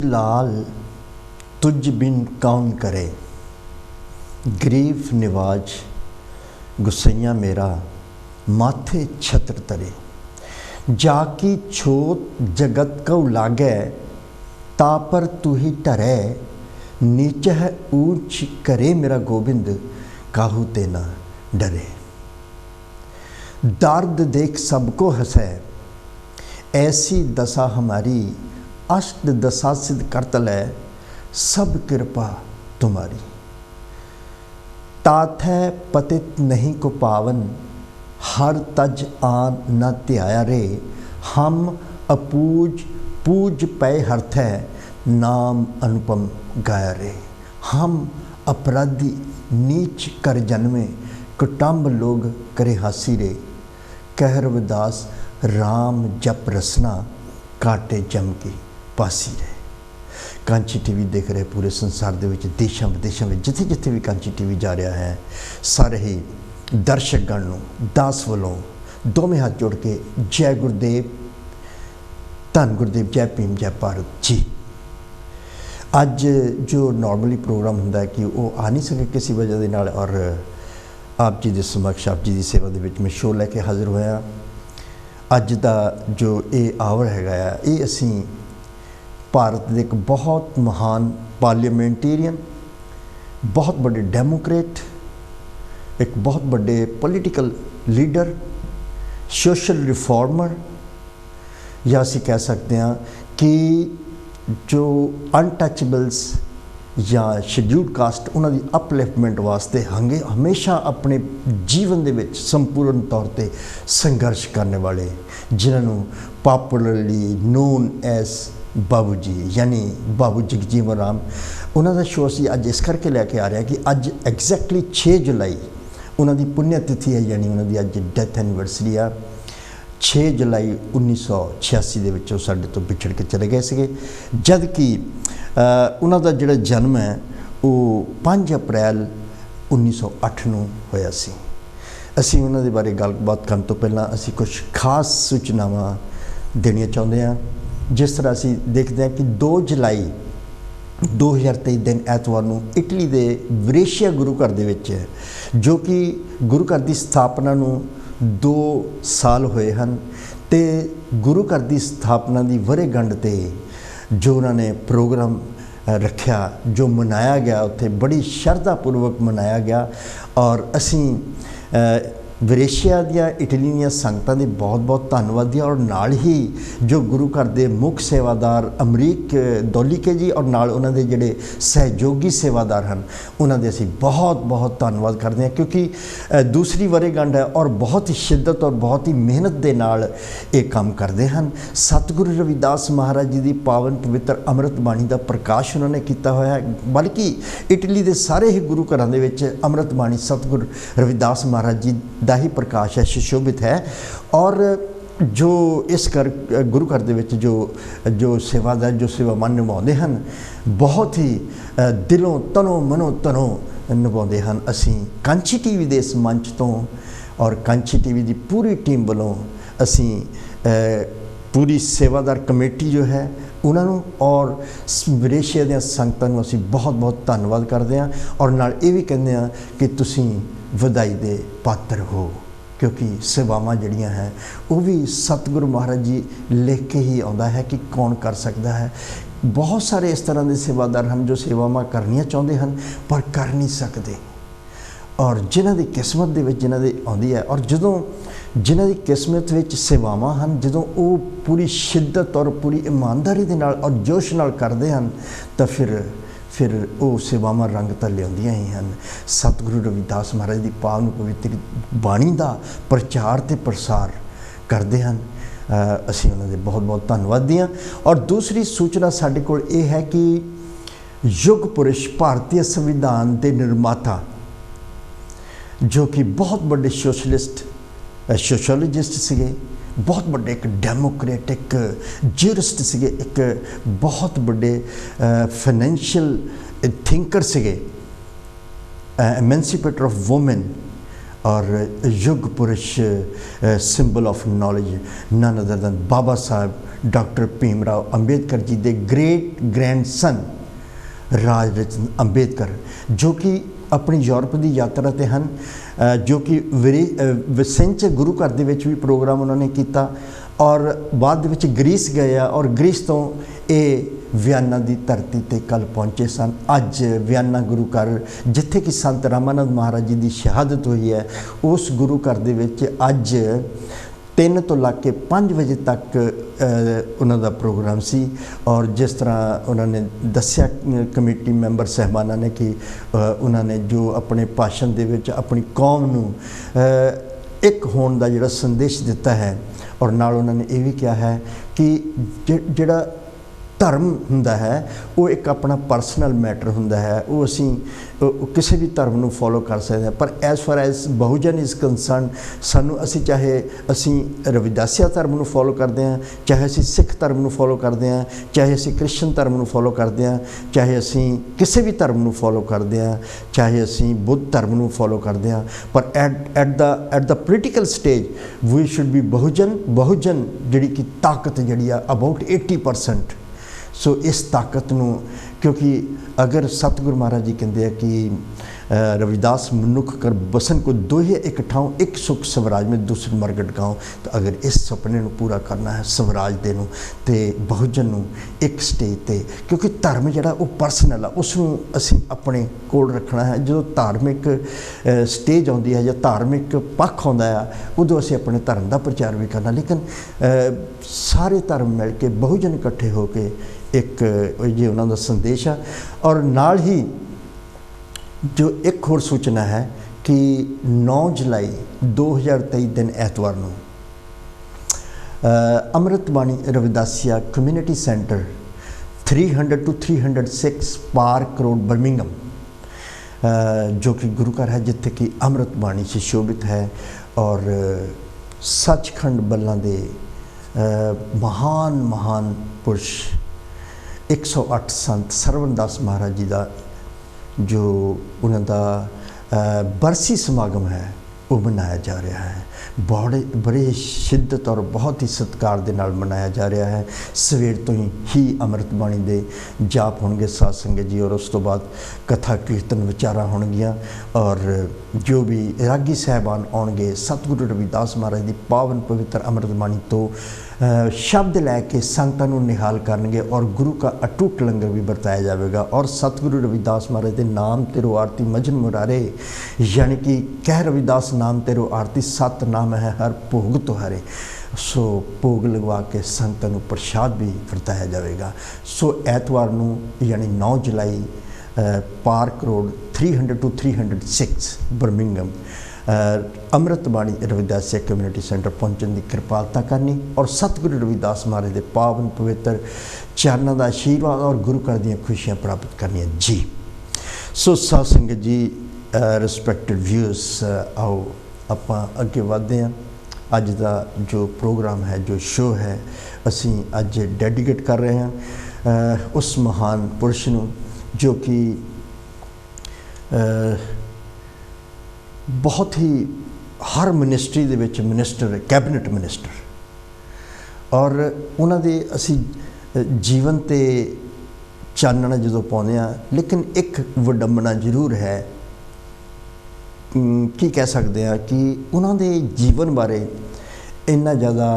लाल तुझ बिन कौन करे, गरीब निवाज गुसैया मेरा माथे छत्र तरे। जाकी छोट जगत को लागै, ता पर तू ही टरै। नीच है ऊंच करे मेरा गोबिंद, काहू ते ना डरे। दर्द देख सबको हंसै, ऐसी दशा हमारी। अष्ट दशा सिद्ध करत लै, सब कृपा तुम्हारी। तात है पतित नहीं को पावन, हर तज आन न त्याया रे। हम अपूज पूज पै हर्थ है, नाम अनुपम गाया रे। हम अपराधी नीच कर जन्मे, कुटुंब लोग करे हासी रे। कह रविदास राम जप रसना, काटे जम की पासी रे। कांची टीवी देख रहे पूरे संसार दे विच देशां विदेशां में जिथे जिथे भी कांची टीवी जा रहा है, सारे ही दर्शकगण नूं दास वालों दोवें हाथ जोड़ के जय गुरुदेव, धन गुरुदेव, जय भीम, जय भारत जी। अज जो नॉर्मली प्रोग्राम हुंदा है कि वो आ नहीं सके किसी वजह के नाल, और आप जी के समक्ष आप जी की सेवा दे विच मैं शो लैके हाज़र होया। अज का जो ये आवर हैगा, ये असी भारत के एक बहुत महान पार्लीमेंटेरियन, बहुत बड़े डेमोक्रेट, एक बहुत बड़े पॉलिटिकल लीडर, सोशल रिफॉर्मर, या असी कह सकते हैं कि जो अनटचेबल्स या शेड्यूल्ड कास्ट उन्होंने अपलिफ्टमेंट वास्ते हमेशा अपने जीवन दे विच संपूर्ण तौर पर संघर्ष करने वाले, जिन्होंने पॉपुलरली नोन एज बाबू जी, यानी बाबू जगजीवन राम, उन्होंने शो असी अज इस करके लैके आ रहे हैं कि अज एग्जैक्टली 6 जुलाई उन्होंने पुण्य तिथि है, यानी उन्होंने अज डेथ एनिवर्सरी आ। 6 जुलाई 1986 के विचों साडे तो बिछड़ के चले गए थे, जबकि उन्हों का जोड़ा जन्म है वो 5 अप्रैल 1908 नूं होया सी। असी उन्हों के बारे गलबात करने तो पहला असी कुछ खास सूचनावां देनियां चाहुंदे हां। जिस तरह असी देखते हैं कि 2 जुलाई 2023 दिन ऐतवार नूं इटली के ब्रेशिया गुरु घर दे विच, जो कि गुरु घर की स्थापना नूं 2 साल होए हैं, ते गुरु घर की स्थापना की वरेगंढ ते जो उन्होंने प्रोग्राम रखा, जो मनाया गया, उत्थे बड़ी श्रद्धापूर्वक मनाया गया। और असी ब्रेशिया दिया इटली दियां संगतां दी बहुत बहुत धन्नवादी, और नाल ही जो गुरु घर के मुख सेवादार अमरीक दौलीके जी और नाल उन्हां दे जिहड़े सहयोगी सेवादार हैं, उन्हां दे असीं बहुत बहुत धन्नवाद करते हैं, क्योंकि दूसरी वरेगंढ है और बहुत ही शिद्दत और बहुत ही मेहनत के नाल ये काम करते हैं। सतगुरु रविदास महाराज जी की पावन पवित्र अमृत बाणी का प्रकाश उन्होंने किया हुआ है, बल्कि इटली के सारे ही गुरु घरां दे विच अमृत बाणी सतगुरु रविदास महाराज जी दा ही प्रकाश है, सुशोभित है। और जो इस घर गुरु घर दे विच जो सेवादार जो सेवावान निभाते हैं, बहुत ही दिलों तनों मनो तनों निभाते हैं। असी कांची टीवी के इस मंच तो और कांची टीवी की पूरी टीम वालों असी पूरी सेवादार कमेटी जो है उन्होंने और ब्रेशिया दी संगतां नूं असीं बहुत बहुत धन्नवाद करते हैं, और नाल ये भी कहते हैं कि तुसीं वधाई दे पात्र हो, क्योंकि सेवावां जिहड़ियां हैं वो भी सतगुरु महाराज जी लिख के ही आउंदा है कि कौन कर सकता है। बहुत सारे इस तरह के सेवादार हैं जो सेवावां करनियां चाहुंदे हैं पर कर नहीं सकते, और जिन्हां दी किस्मत दे विच जिन्हां दी आउंदी है, और जदों जिन्हां दी किस्मत विच सेवावां हैं, जदों वो पूरी शिद्दत और पूरी ईमानदारी दे नाल और जोश नाल करदे हैं, तो फिर वो सेवावां रंग तो लियाउंदियां ही हैं। सतगुरु रविदास महाराज की पावन पवित्र बाणी का प्रचार ते प्रसार करते हैं। असीं उन्हां दे बहुत बहुत धन्नवादी हाँ। और दूसरी सूचना साडे कोल ये है कि युग पुरुष भारतीय संविधान के निर्माता, जो कि बहुत बड़े सोशलिस्ट सीगे, बहुत बड़े एक डेमोक्रेटिक ज्यूरिस्ट सीगे, एक बहुत बड़े फाइनेंशियल थिंकर सीगे, एमेंसिपेटर ऑफ वुमेन, और युग पुरुष symbol of knowledge none other than Baba Saheb doctor Bhimrao Ambedkar ji के ग्रेट ग्रैंडसन राज रतन अंबेडकर, जो कि अपनी यूरोप की यात्रा ते हैं, जो कि विसेंच गुरु घर दे विच भी प्रोग्राम उन्होंने किया और बाद विच ग्रीस गए और ग्रीस तो ये वियना की धरती ते कल पहुँचे सन। अज वियना गुरु घर जिथे कि संत रामानंद महाराज जी की शहादत हुई है, उस गुरु घर दे विच अज 3 तो लग के 5 बजे तक उन्होंने प्रोग्राम सी। और जिस तरह उन्होंने दस्या कमेटी मैंबर साहबाना ने कि उन्होंने जो अपने भाषण दे विच अपनी कौम नूं एक होने का जिहड़ा संदेश दिता है, और नाल उन्होंने ये भी कहा है कि जिहड़ा धर्म हुंदा है वो एक अपना परसनल मैटर हुंदा है, वो असी किसी भी धर्म नूं फॉलो कर सकते हैं, पर as far as Bahujan is concern सानू असी चाहे असी रविदासिया धर्म नूं फॉलो करते हैं, चाहे असी सिख धर्म नूं फॉलो करते हैं, चाहे असी क्रिश्चन धर्म नूं फॉलो करते हैं, चाहे असी किसी भी धर्म नूं फॉलो करते हैं, चाहे असी बुद्ध धर्म नूं फॉलो करते हैं, पर at the political stage we should be Bahujan जिहड़ी कि ताकत जिहड़ी आ अबाउट 80%। सो इस ताकत नूं, क्योंकि अगर सतगुरु महाराज जी कहते हैं कि रविदास मनुख कर बसन को दोहे एक ठाऊं, एक सुख स्वराज में दूसरी मरगट गाँव, तो अगर इस सपने नूं पूरा करना है स्वराज दे नूं ते बहुजन नूं एक स्टेज ते, क्योंकि धर्म जिहड़ा वो परसनल आ, उसनूं असीं अपने कोल रखना है। जो धार्मिक स्टेज आउंदी है या धार्मिक पक्ष आउंदा है उदों असीं अपने धर्म का प्रचार भी करना, लेकिन सारे धर्म मिल के बहुजन इकट्ठे हो के एक ये उन्होंने संदेश है। और नाल ही जो एक होर सूचना है कि 9 जुलाई 2023 दिन एतवार नूं अमृत बाणी Ravidassia community centre 300 to 306 park road Birmingham, जो कि गुरु घर है जिथे कि अमृत बाणी से शोभित है, और सचखंड बल्लां दे महान पुरुष 108 संत सरवणदास महाराज जी का जो उन्होंने बरसी समागम है वो मनाया जा रहा है। बड़े शिद्दत और बहुत ही सत्कार दे नाल मनाया जा रहा है। सवेर तो ही अमृत बाणी दे जाप होंगे साध संगत जी, और उस तो बाद कथा कीर्तन विचारा होणगियां, और जो भी रागी साहबान आउणगे सतगुरु रविदास महाराज की पावन पवित्र अमृत बाणी तो शब्द लैके संगतां नूं निहाल करनगे, और गुरु का अटूट लंगर भी बरताया जाएगा। और सतगुरु रविदास महाराज के नाम तेरो आरती मजन मुरारे, यानी कि कह रविदास नाम तेरो आरती, सत नाम है हर भोग तुहारे। सो भोग लगवा के संगतां नूं प्रसाद भी वरताया जाएगा। सो एतवार नूं यानी 9 जुलाई पार्क रोड 300 to 306 बर्मिंघम अमृत बाणी रविदासिया कम्यूनिटी सेंटर पहुँचने की कृपालता करनी, और सतगुरु रविदास महाराज के पावन पवित्र चरणों का आशीर्वाद और गुरु घर दी खुशियाँ प्राप्त करनियाँ जी। सो साध संगत जी, रिस्पैक्टेड व्यूअर्स, आओ आपां अगे वधदे हां। अज का जो प्रोग्राम है, जो शो है, असी अज डेडिकेट कर रहे हैं उस महान पुरुष नूं जो कि बहुत ही हर मिनिस्ट्री दे विच मिनिस्टर, कैबिनेट मिनिस्टर, और उन्हां दे असी जीवन ते चानना जो पाउने आ, लेकिन एक वडंबना जरूर है की कह सकते हैं कि उन्होंने जीवन बारे इन्ना ज़्यादा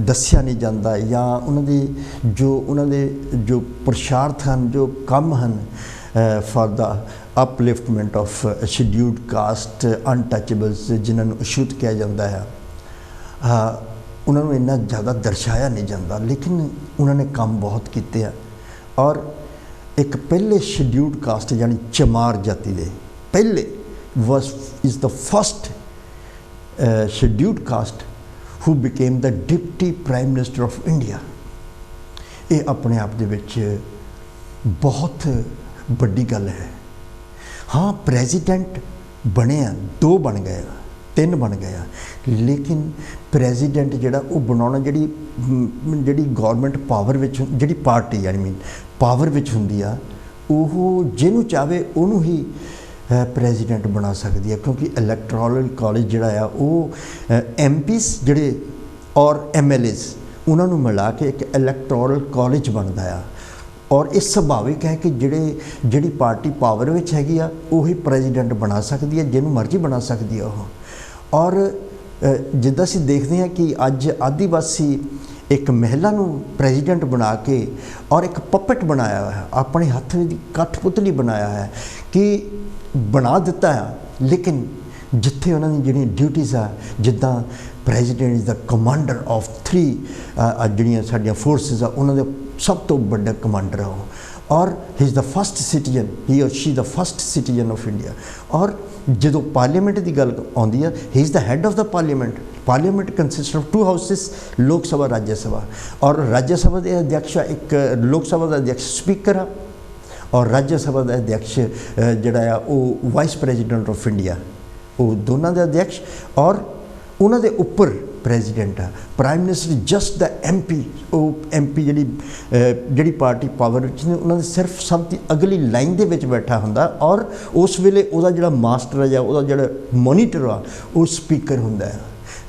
दस्या नहीं जाता, या उन्होंने जो पुरुषार्थ हैं, जो काम हैं for the upliftment of scheduled caste untouchables जिन्होंने अछूत किया जाता है, उन्होंने इन्ना ज़्यादा दर्शाया नहीं जाता, लेकिन उन्होंने काम बहुत किए हैं। और एक पहले शेड्यूल्ड कास्ट यानी चमार जाति के पहले is the first scheduled caste who became the Deputy Prime Minister of India। ये अपने आप दे विच बहुत बड़ी गल है। हाँ, प्रेजिडेंट बने, 2 बन गए, 3 बन गए, लेकिन प्रेजिडेंट जिहड़ा वो बनाना जिहड़ी गौरमेंट पावर विच जिहड़ी पार्टी यानी मीन पावर विच हुंदी आ, ओह जिहनूं चाहे उहनूं ही ਪ੍ਰੈਜ਼ੀਡੈਂਟ ਬਣਾ ਸਕਦੀ ਹੈ, ਕਿਉਂਕਿ ਇਲੈਕਟੋਰਲ ਕਾਲਜ ਜਿਹੜਾ ਆ ਉਹ MPs ਜਿਹੜੇ ਔਰ MLAs ਉਹਨਾਂ ਨੂੰ ਮਿਲਾ ਕੇ ਇੱਕ ਇਲੈਕਟੋਰਲ ਕਾਲਜ ਬਣਦਾ ਆ। ਔਰ ਇਹ ਸੁਭਾਵਿਕ ਹੈ ਕਿ ਜਿਹੜੀ ਪਾਰਟੀ ਪਾਵਰ ਵਿੱਚ ਹੈਗੀ ਆ ਉਹੀ ਪ੍ਰੈਜ਼ੀਡੈਂਟ ਬਣਾ ਸਕਦੀ ਹੈ, ਜਿਹਨੂੰ ਮਰਜ਼ੀ ਬਣਾ ਸਕਦੀ ਹੈ ਉਹ। ਔਰ ਜਿੱਦਾਂ ਅਸੀਂ ਦੇਖਦੇ ਹਾਂ ਕਿ ਅੱਜ ਆਦੀਵਾਸੀ ਇੱਕ ਮਹਿਲਾ ਨੂੰ ਪ੍ਰੈਜ਼ੀਡੈਂਟ ਬਣਾ ਕੇ ਔਰ ਇੱਕ ਪਪਟ ਬਣਾਇਆ ਹੋਇਆ, ਆਪਣੇ ਹੱਥ ਦੀ ਕਠਪੁਤਲੀ ਬਣਾਇਆ ਹੈ ਕਿ ਬਣਾ ਦਿੱਤਾ ਆ, ਲੇਕਿਨ ਜਿੱਥੇ ਉਹਨਾਂ ਦੀ ਜਿਹੜੀਆਂ ਡਿਊਟੀਜ਼ ਆ, ਜਿੱਦਾਂ president is the commander of 3 ਜਿਹੜੀਆਂ ਸਾਡੀਆਂ ਫੋਰਸਿਸ ਆ ਉਹਨਾਂ ਦੇ ਸਭ ਤੋਂ ਵੱਡਾ ਕਮਾਂਡਰ ਆ ਉਹ। ਔਰ he is the first citizen, he or she the first citizen of India. ਔਰ ਜਦੋਂ ਪਾਰਲੀਮੈਂਟ ਦੀ ਗੱਲ ਆਉਂਦੀ ਆ, he is the head of the parliament. Parliament consist of 2 houses, Lok Sabha, ਰਾਜ ਸਭਾ। ਔਰ ਰਾਜ ਸਭਾ ਦੇ ਅਧਿਅਕਸ਼ ਇੱਕ ਲੋਕ ਸਭਾ ਦਾ ਅਧਿਅਕਸ਼ ਸਪੀਕਰ ਆ, ਔਰ ਰਾਜ ਸਭਾ ਦਾ ਅਧਿਅਕਸ਼ ਜਿਹੜਾ ਆ ਉਹ ਵਾਈਸ ਪ੍ਰੈਜ਼ੀਡੈਂਟ ਆਫ ਇੰਡੀਆ, ਉਹ ਦੋਨਾਂ ਦੇ ਅਧਿਅਕਸ਼। ਔਰ ਉਹਨਾਂ ਦੇ ਉੱਪਰ ਪ੍ਰੈਜ਼ੀਡੈਂਟ ਆ। ਪ੍ਰਾਈਮ ਮਿਨਿਸਟਰ ਜਸਟ ਦਾ MP, ਉਹ MP ਜਿਹੜੀ ਪਾਰਟੀ ਪਾਵਰ ਵਿੱਚ ਨੇ ਉਹਨਾਂ ਦੇ ਸਿਰਫ ਸਭ ਦੀ ਅਗਲੀ ਲਾਈਨ ਦੇ ਵਿੱਚ ਬੈਠਾ ਹੁੰਦਾ। ਔਰ ਉਸ ਵੇਲੇ ਉਹਦਾ ਜਿਹੜਾ ਮਾਸਟਰ ਆ ਜਾਂ ਉਹਦਾ ਜਿਹੜਾ ਮੋਨੀਟਰ ਆ ਉਹ ਸਪੀਕਰ ਹੁੰਦਾ ਹੈ।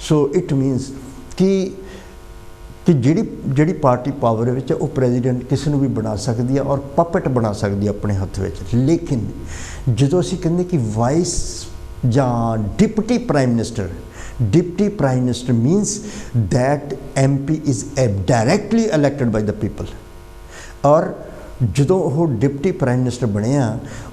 ਸੋ ਇਟ ਮੀਨਸ ਕਿ ਜਿਹੜੀ ਪਾਰਟੀ ਪਾਵਰ ਵਿੱਚ ਉਹ ਪ੍ਰੈਜ਼ੀਡੈਂਟ ਕਿਸੇ ਨੂੰ ਵੀ ਬਣਾ ਸਕਦੀ ਹੈ ਔਰ ਪਪਟ ਬਣਾ ਸਕਦੀ ਹੈ ਆਪਣੇ ਹੱਥ ਵਿੱਚ। ਲੇਕਿਨ ਜਦੋਂ ਅਸੀਂ ਕਹਿੰਦੇ ਕਿ ਵਾਈਸ ਜਾਂ deputy prime minister, deputy prime minister means that MP is directly elected by the people. और जो वो डिप्टी प्राइम मिनिस्टर बने